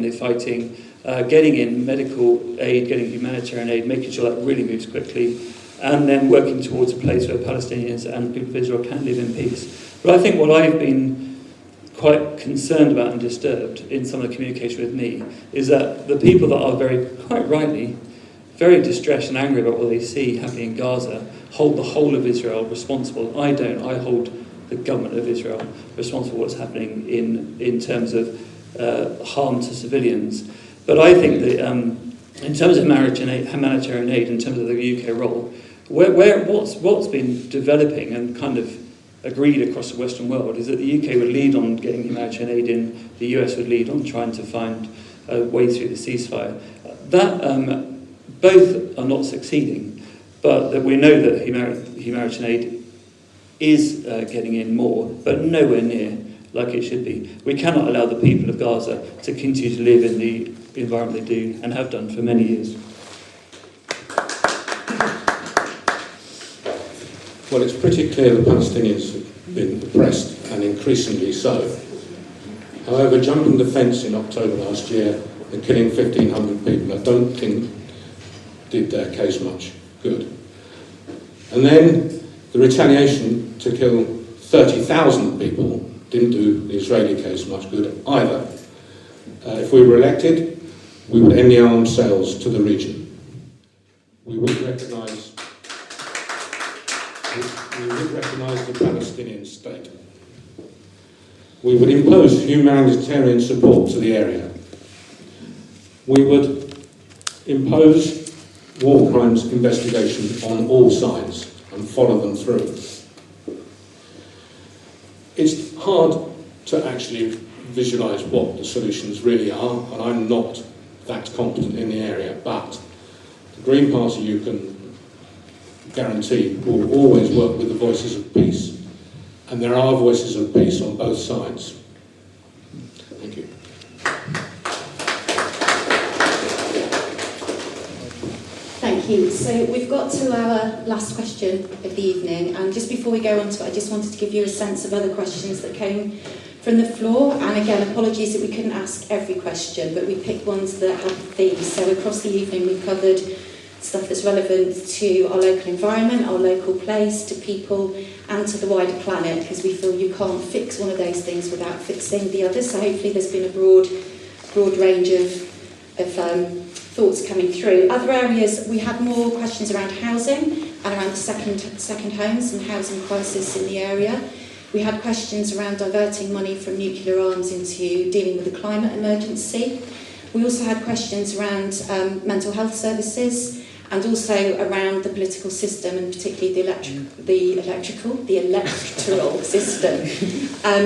the fighting, getting in medical aid, getting humanitarian aid, making sure that really moves quickly, and then working towards a place where Palestinians and people of Israel can live in peace. But I think what I've been quite concerned about and disturbed in some of the communication with me is that the people that are quite rightly, very distressed and angry about what they see happening in Gaza hold the whole of Israel responsible. I don't. I hold the government of Israel responsible for what's happening in terms of harm to civilians. But I think that in terms of humanitarian aid, in terms of the UK role, what's been developing and kind of agreed across the Western world is that the UK would lead on getting humanitarian aid in, the US would lead on trying to find a way through the ceasefire. That both are not succeeding, but that we know that humanitarian aid is getting in more, but nowhere near like it should be. We cannot allow the people of Gaza to continue to live in the environment they do and have done for many years. Well, it's pretty clear the Palestinians have been oppressed, and increasingly so. However, jumping the fence in October last year and killing 1,500 people, I don't think did their case much good. And then the retaliation to kill 30,000 people didn't do the Israeli case much good either. If we were elected, we would end the arms sales to the region. We would recognise the Palestinian state. We would impose humanitarian support to the area. We would impose war crimes investigation on all sides and follow them through. It's hard to actually visualise what the solutions really are, and I'm not that competent in the area, but the Green Party, you can guarantee, will always work with the voices of peace, and there are voices of peace on both sides. Thank you. Thank you. So we've got to our last question of the evening, and just before we go on to it, I just wanted to give you a sense of other questions that came from the floor. And again, apologies that we couldn't ask every question, but we picked ones that had themes. So across the evening we've covered stuff that's relevant to our local environment, our local place, to people and to the wider planet, because we feel you can't fix one of those things without fixing the others. So hopefully there's been a broad range of thoughts coming through. Other areas, we had more questions around housing and around the second homes and housing crisis in the area. We had questions around diverting money from nuclear arms into dealing with the climate emergency. We also had questions around mental health services and also around the political system, and particularly the electoral system.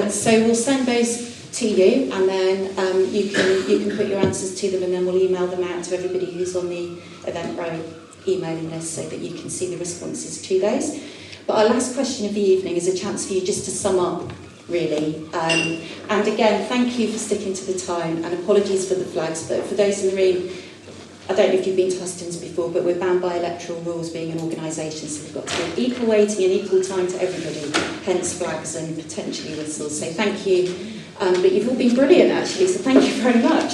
So we'll send those to you, and then you can put your answers to them, and then we'll email them out to everybody who's on the Eventbrite emailing list so that you can see the responses to those. But our last question of the evening is a chance for you just to sum up, really. And again, thank you for sticking to the time, and apologies for the flags, but for those in the room, I don't know if you've been to Hustings before, but we're bound by electoral rules being an organisation, so we've got to give equal weighting and equal time to everybody, hence flags and potentially whistles. So thank you. But you've all been brilliant, actually, so thank you very much.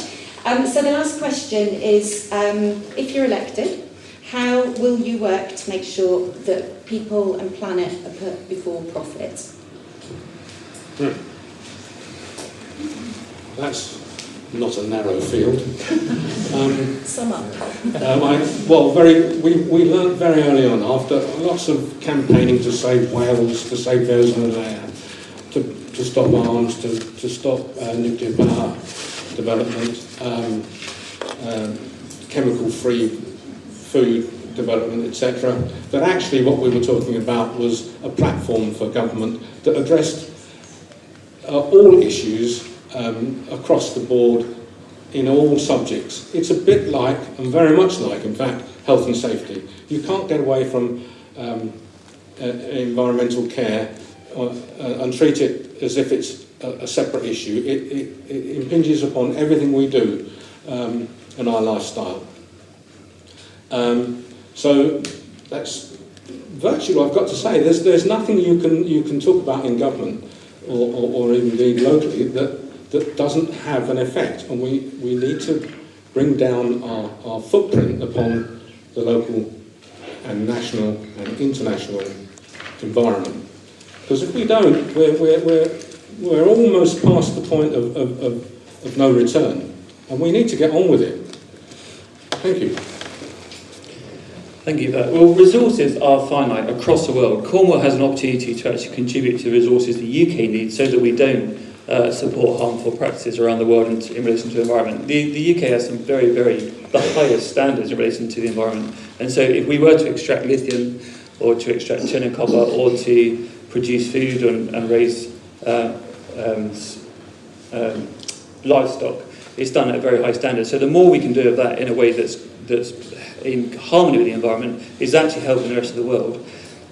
So the last question is, if you're elected, how will you work to make sure that people and planet are put before profit? That's not a narrow field. Sum up. We learned very early on, after lots of campaigning to save whales, to save those in the air, to stop arms, to stop nuclear power development, chemical-free food development, etc. That actually what we were talking about was a platform for government that addressed all issues across the board in all subjects. It's a bit like, and very much like, in fact, health and safety. You can't get away from environmental care and treat it as if it's a separate issue. It impinges upon everything we do in our lifestyle. So that's virtually what I've got to say. There's nothing you can talk about in government or indeed locally that doesn't have an effect, and we need to bring down our footprint upon the local and national and international environment. Because if we don't, we're almost past the point of no return, and we need to get on with it. Thank you. Thank you for that. Well, resources are finite across the world. Cornwall has an opportunity to actually contribute to the resources the UK needs so that we don't support harmful practices around the world in relation to the environment. The UK has some the highest standards in relation to the environment. And so if we were to extract lithium or to extract tin and copper or to produce food and raise livestock, it's done at a very high standard. So the more we can do of that in a way that's in harmony with the environment is actually helping the rest of the world.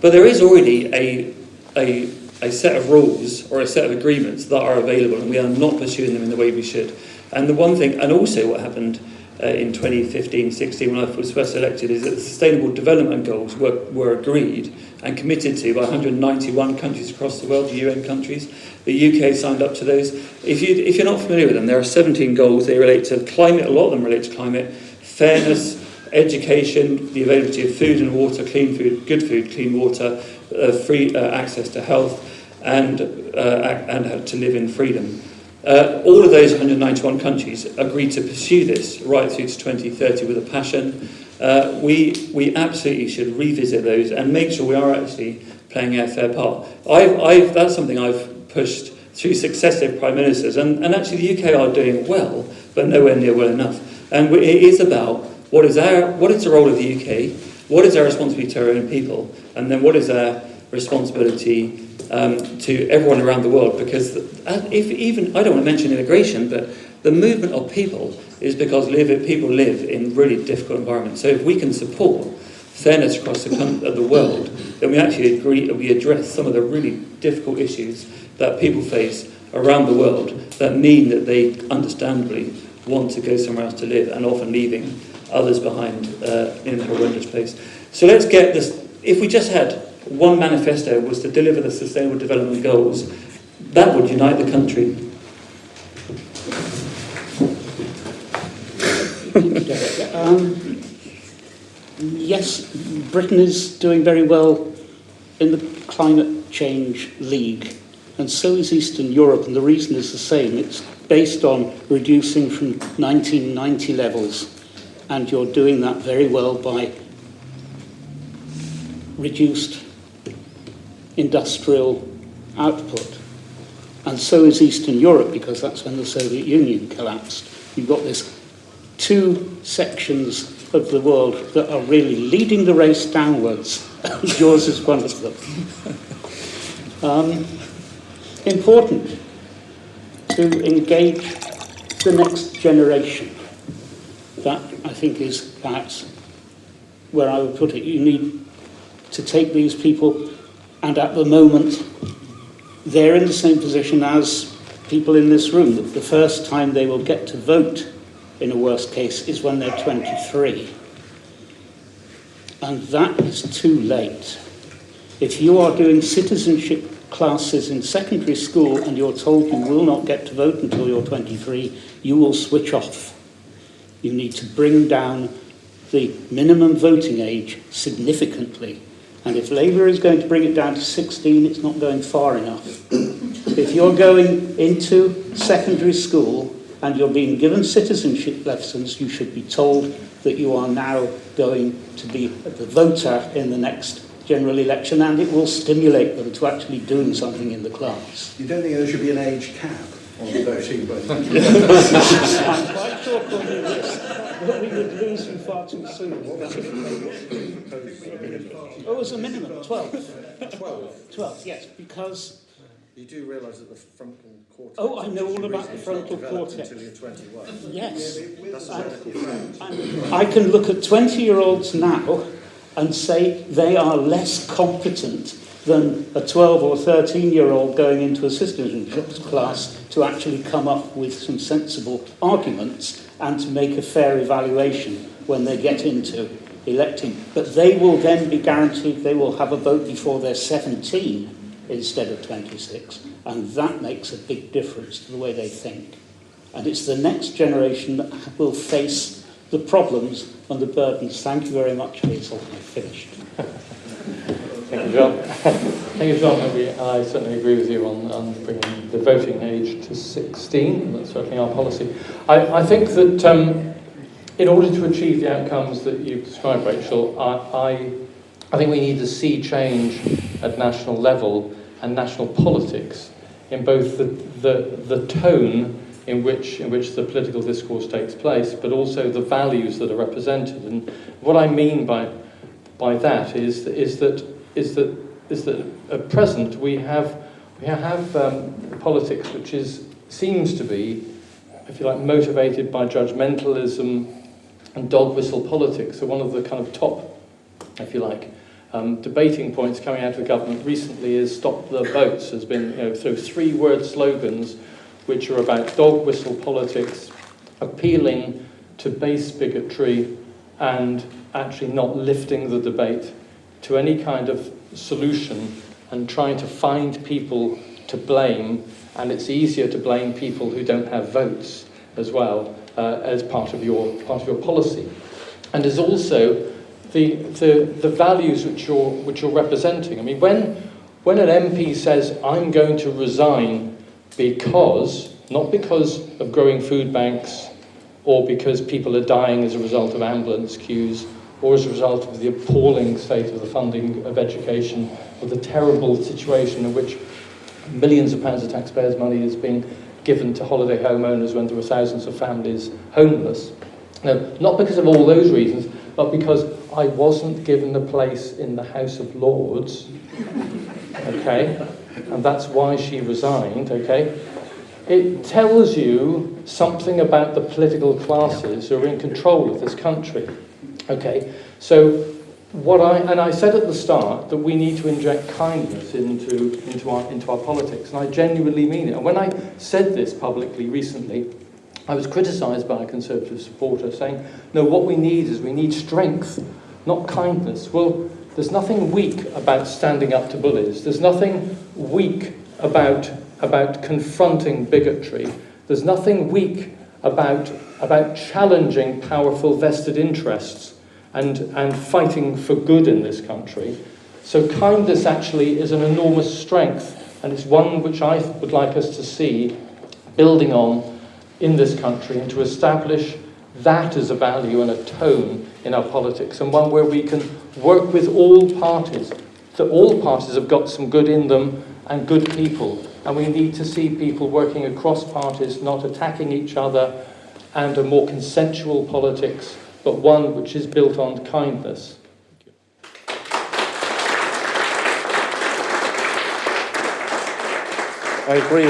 But there is already a set of rules or a set of agreements that are available, and we are not pursuing them in the way we should. And the one thing, and also what happened in 2015-16 when I was first elected, is that the Sustainable Development Goals were agreed and committed to by 191 countries across the world, the UN countries. The UK signed up to those. If you're not familiar with them, there are 17 goals. They relate to climate, a lot of them relate to climate, fairness, education, the availability of food and water, clean food, good food, clean water, free access to health, and to live in freedom. All of those 191 countries agreed to pursue this right through to 2030 with a passion. We absolutely should revisit those and make sure we are actually playing our fair part. That's something I've pushed through successive prime ministers, and actually the UK are doing well, but nowhere near well enough. And it is about what is the role of the UK, what is our responsibility to our own people, and then what is our responsibility to everyone around the world. Because I don't want to mention immigration, but the movement of people is because people live in really difficult environments. So if we can support fairness across the world, then we actually we address some of the really difficult issues that people face around the world that mean that they understandably want to go somewhere else to live, and often leaving others behind in a horrendous place. So let's get this. If we just had one manifesto was to deliver the Sustainable Development Goals, that would unite the country. Yes, Britain is doing very well in the climate change league, and so is Eastern Europe, and the reason is the same. It's based on reducing from 1990 levels, and you're doing that very well by reduced industrial output. And so is Eastern Europe, because that's when the Soviet Union collapsed. You've got this two sections of the world that are really leading the race downwards. Yours is one of them. Important to engage the next generation. That, I think, is perhaps where I would put it. You need to take these people, and at the moment, they're in the same position as people in this room. The first time they will get to vote, in a worst case, is when they're 23. And that is too late. If you are doing citizenship classes in secondary school and you're told you will not get to vote until you're 23, you will switch off. You need to bring down the minimum voting age significantly. And if Labour is going to bring it down to 16, it's not going far enough. If you're going into secondary school and you're being given citizenship lessons, you should be told that you are now going to be the voter in the next general election, and it will stimulate them to actually doing something in the class. You don't think there should be an age cap on the voting? I'm quite sure that we would lose them far too soon. Oh, as a minimum, 12. 12, yes, because... You do realise that the frontal cortex... Oh, I know all about the frontal cortex. Until you're 21. Yes. That's a medical fact. And I can look at 20-year-olds now and say they are less competent than a 12 or 13-year-old going into a citizenship class to actually come up with some sensible arguments and to make a fair evaluation when they get into electing. But they will then be guaranteed they will have a vote before they're 17 instead of 26. And that makes a big difference to the way they think. And it's the next generation that will face the problems and the burdens. Thank you very much, Hazel. I've finished. Thank you, John. Thank you, John. I certainly agree with you on bringing the voting age to 16. That's certainly our policy. I think that in order to achieve the outcomes that you've described, Rachel, I think we need to see change at national level and national politics in both the tone in which the political discourse takes place, but also the values that are represented. And what I mean by that is that at present we have politics which seems to be, if you like, motivated by judgmentalism and dog whistle politics. So one of the kind of top, if you like, debating points coming out of the government recently is "Stop the Boats" has been, through 3-word slogans which are about dog whistle politics, appealing to base bigotry, and actually not lifting the debate to any kind of solution and trying to find people to blame. And it's easier to blame people who don't have votes as well as part of your policy. And there's also the values which you're representing. I mean, when an MP says, "I'm going to resign not because of growing food banks, or because people are dying as a result of ambulance queues, or as a result of the appalling state of the funding of education, or the terrible situation in which millions of pounds of taxpayers' money is being given to holiday homeowners when there are thousands of families homeless." No, not because of all those reasons, but because I wasn't given a place in the House of Lords, okay? And that's why she resigned, okay? It tells you something about the political classes who are in control of this country, okay? So I said at the start that we need to inject kindness into our politics, and I genuinely mean it. And when I said this publicly recently, I was criticised by a Conservative supporter saying, "No, what we need strength, not kindness." Well, there's nothing weak about standing up to bullies. There's nothing weak about confronting bigotry. There's nothing weak about challenging powerful vested interests and fighting for good in this country. So kindness actually is an enormous strength, and it's one which I would like us to see building on in this country, and to establish that as a value and a tone in our politics, and one where we can work with all parties. So all parties have got some good in them and good people, and we need to see people working across parties, not attacking each other, and a more consensual politics, but one which is built on kindness. I agree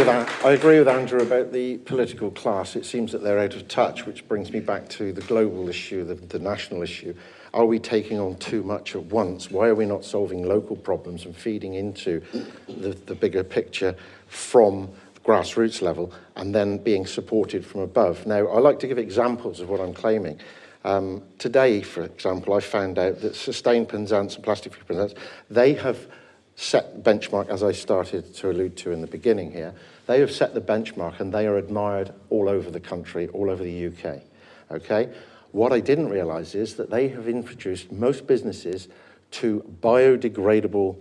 with Andrew about the political class. It seems that they're out of touch, which brings me back to the global issue, the national issue. Are we taking on too much at once? Why are we not solving local problems and feeding into the bigger picture from grassroots level and then being supported from above? Now, I like to give examples of what I'm claiming. Today, for example, I found out that Sustainable Penzance and Plastic-Free Penzance, they have set benchmark, as I started to allude to in the beginning here. They have set the benchmark and they are admired all over the country, all over the UK, okay? What I didn't realise is that they have introduced most businesses to biodegradable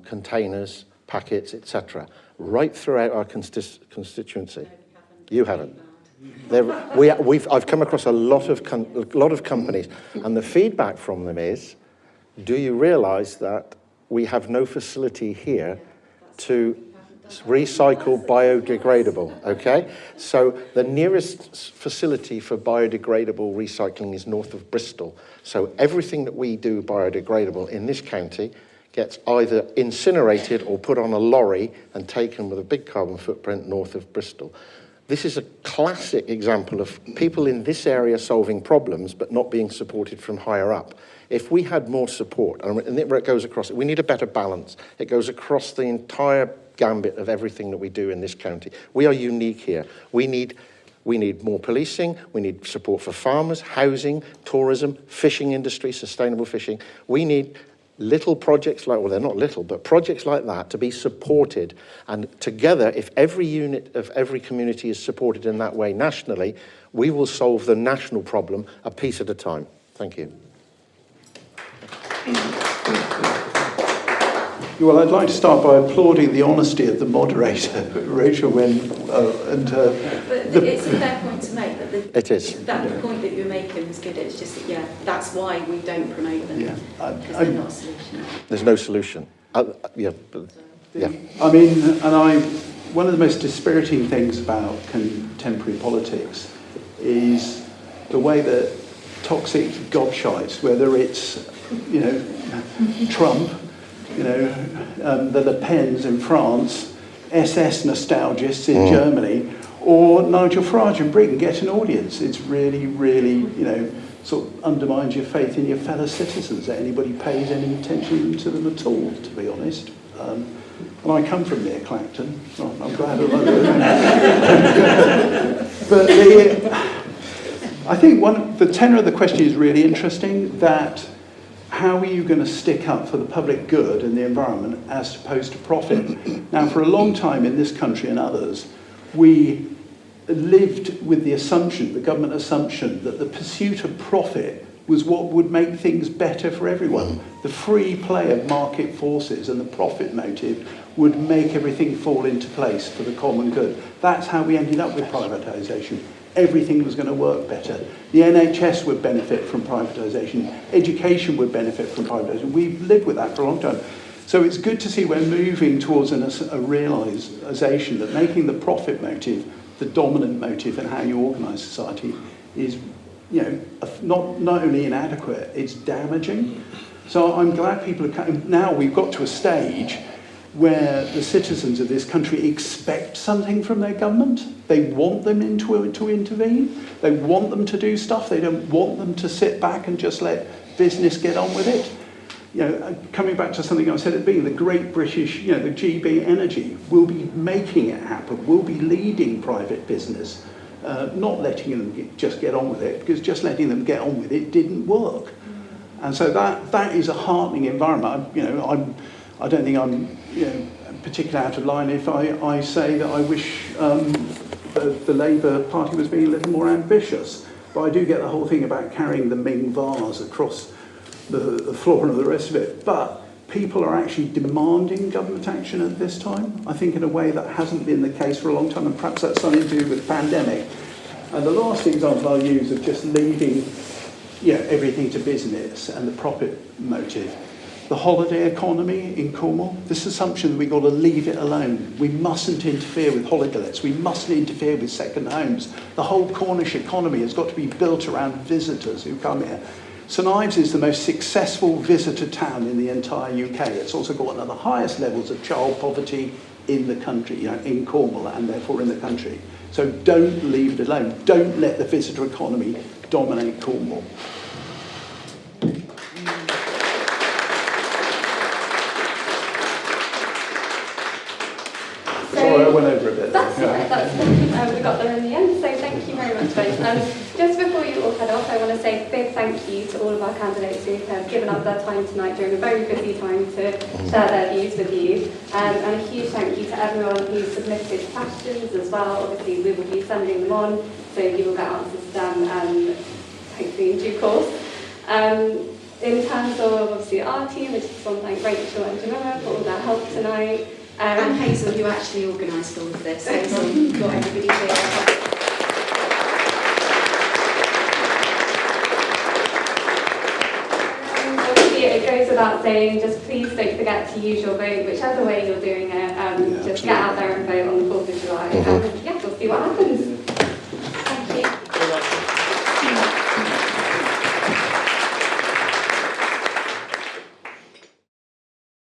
containers, packets, etc., right throughout our constituency. You haven't. I've come across a lot of companies, and the feedback from them is, do you realise that we have no facility here to recycle biodegradable, okay? So the nearest facility for biodegradable recycling is north of Bristol. So everything that we do biodegradable in this county gets either incinerated or put on a lorry and taken with a big carbon footprint north of Bristol. This is a classic example of people in this area solving problems but not being supported from higher up. If we had more support, and it goes across, we need a better balance. It goes across the entire gambit of everything that we do in this county. We are unique here. We need more policing, we need support for farmers, housing, tourism, fishing industry, sustainable fishing. We need little projects like, well, they're not little, but projects like that to be supported. And together, if every unit of every community is supported in that way nationally, we will solve the national problem a piece at a time. Thank you. Well, I'd like to start by applauding the honesty of the moderator, Rachel, But it's a fair point to make. It is. That point that you're making was good. It's just that, yeah, that's why we don't promote them. Yeah. Because they're not a solution. There's no solution. Yeah. I mean, one of the most dispiriting things about contemporary politics is the way that toxic gobshites, whether it's, Trump, the Le Pens in France, SS nostalgists in Germany, or Nigel Farage in Britain get an audience. It's really, really, sort of undermines your faith in your fellow citizens that anybody pays any attention to them at all, to be honest. And I come from near Clacton, so I'm glad I love it. But I think the tenor of the question is really interesting, that how are you going to stick up for the public good and the environment as opposed to profit? Now, for a long time in this country and others, we lived with the assumption, the government assumption, that the pursuit of profit was what would make things better for everyone. The free play of market forces and the profit motive would make everything fall into place for the common good. That's how we ended up with privatisation. Everything was going to work better. The NHS would benefit from privatisation. Education would benefit from privatisation. We've lived with that for a long time. So it's good to see we're moving towards a realisation that making the profit motive the dominant motive in how you organise society is, not only inadequate, it's damaging. So I'm glad people are coming. Now we've got to a stage where the citizens of this country expect something from their government. They want them to intervene. They want them to do stuff. They don't want them to sit back and just let business get on with it. Coming back to something I said at the beginning, the great British, the GB Energy will be making it happen, will be leading private business, not letting them just get on with it, because just letting them get on with it didn't work. And so that is a heartening environment. I don't think I'm particularly out of line if I say that I wish the Labour Party was being a little more ambitious. But I do get the whole thing about carrying the Ming vase across the floor and all the rest of it. But people are actually demanding government action at this time, I think in a way that hasn't been the case for a long time, and perhaps that's something to do with the pandemic. And the last example I'll use of just leaving everything to business and the profit motive. The holiday economy in Cornwall, this assumption that we've got to leave it alone. We mustn't interfere with holiday lets. We mustn't interfere with second homes. The whole Cornish economy has got to be built around visitors who come here. St Ives is the most successful visitor town in the entire UK. It's also got one of the highest levels of child poverty in the country, in Cornwall and therefore in the country. So don't leave it alone. Don't let the visitor economy dominate Cornwall. Sorry, I went over a bit. That's all right, we got there in the end, so thank you very much both. Just before you all head off, I want to say a big thank you to all of our candidates who have given up their time tonight during a very busy time to share their views with you. And a huge thank you to everyone who submitted questions as well. Obviously, we will be sending them on, so you will get answers to them hopefully in due course. In terms of obviously our team, I just want to thank Rachel and Jamila for all their help tonight. And Hazel, who actually organised all of this. Hazel got everybody here. It goes without saying, just please don't forget to use your vote, whichever way you're doing it. Just get out there and vote on the 4th of July. And we'll see what happens.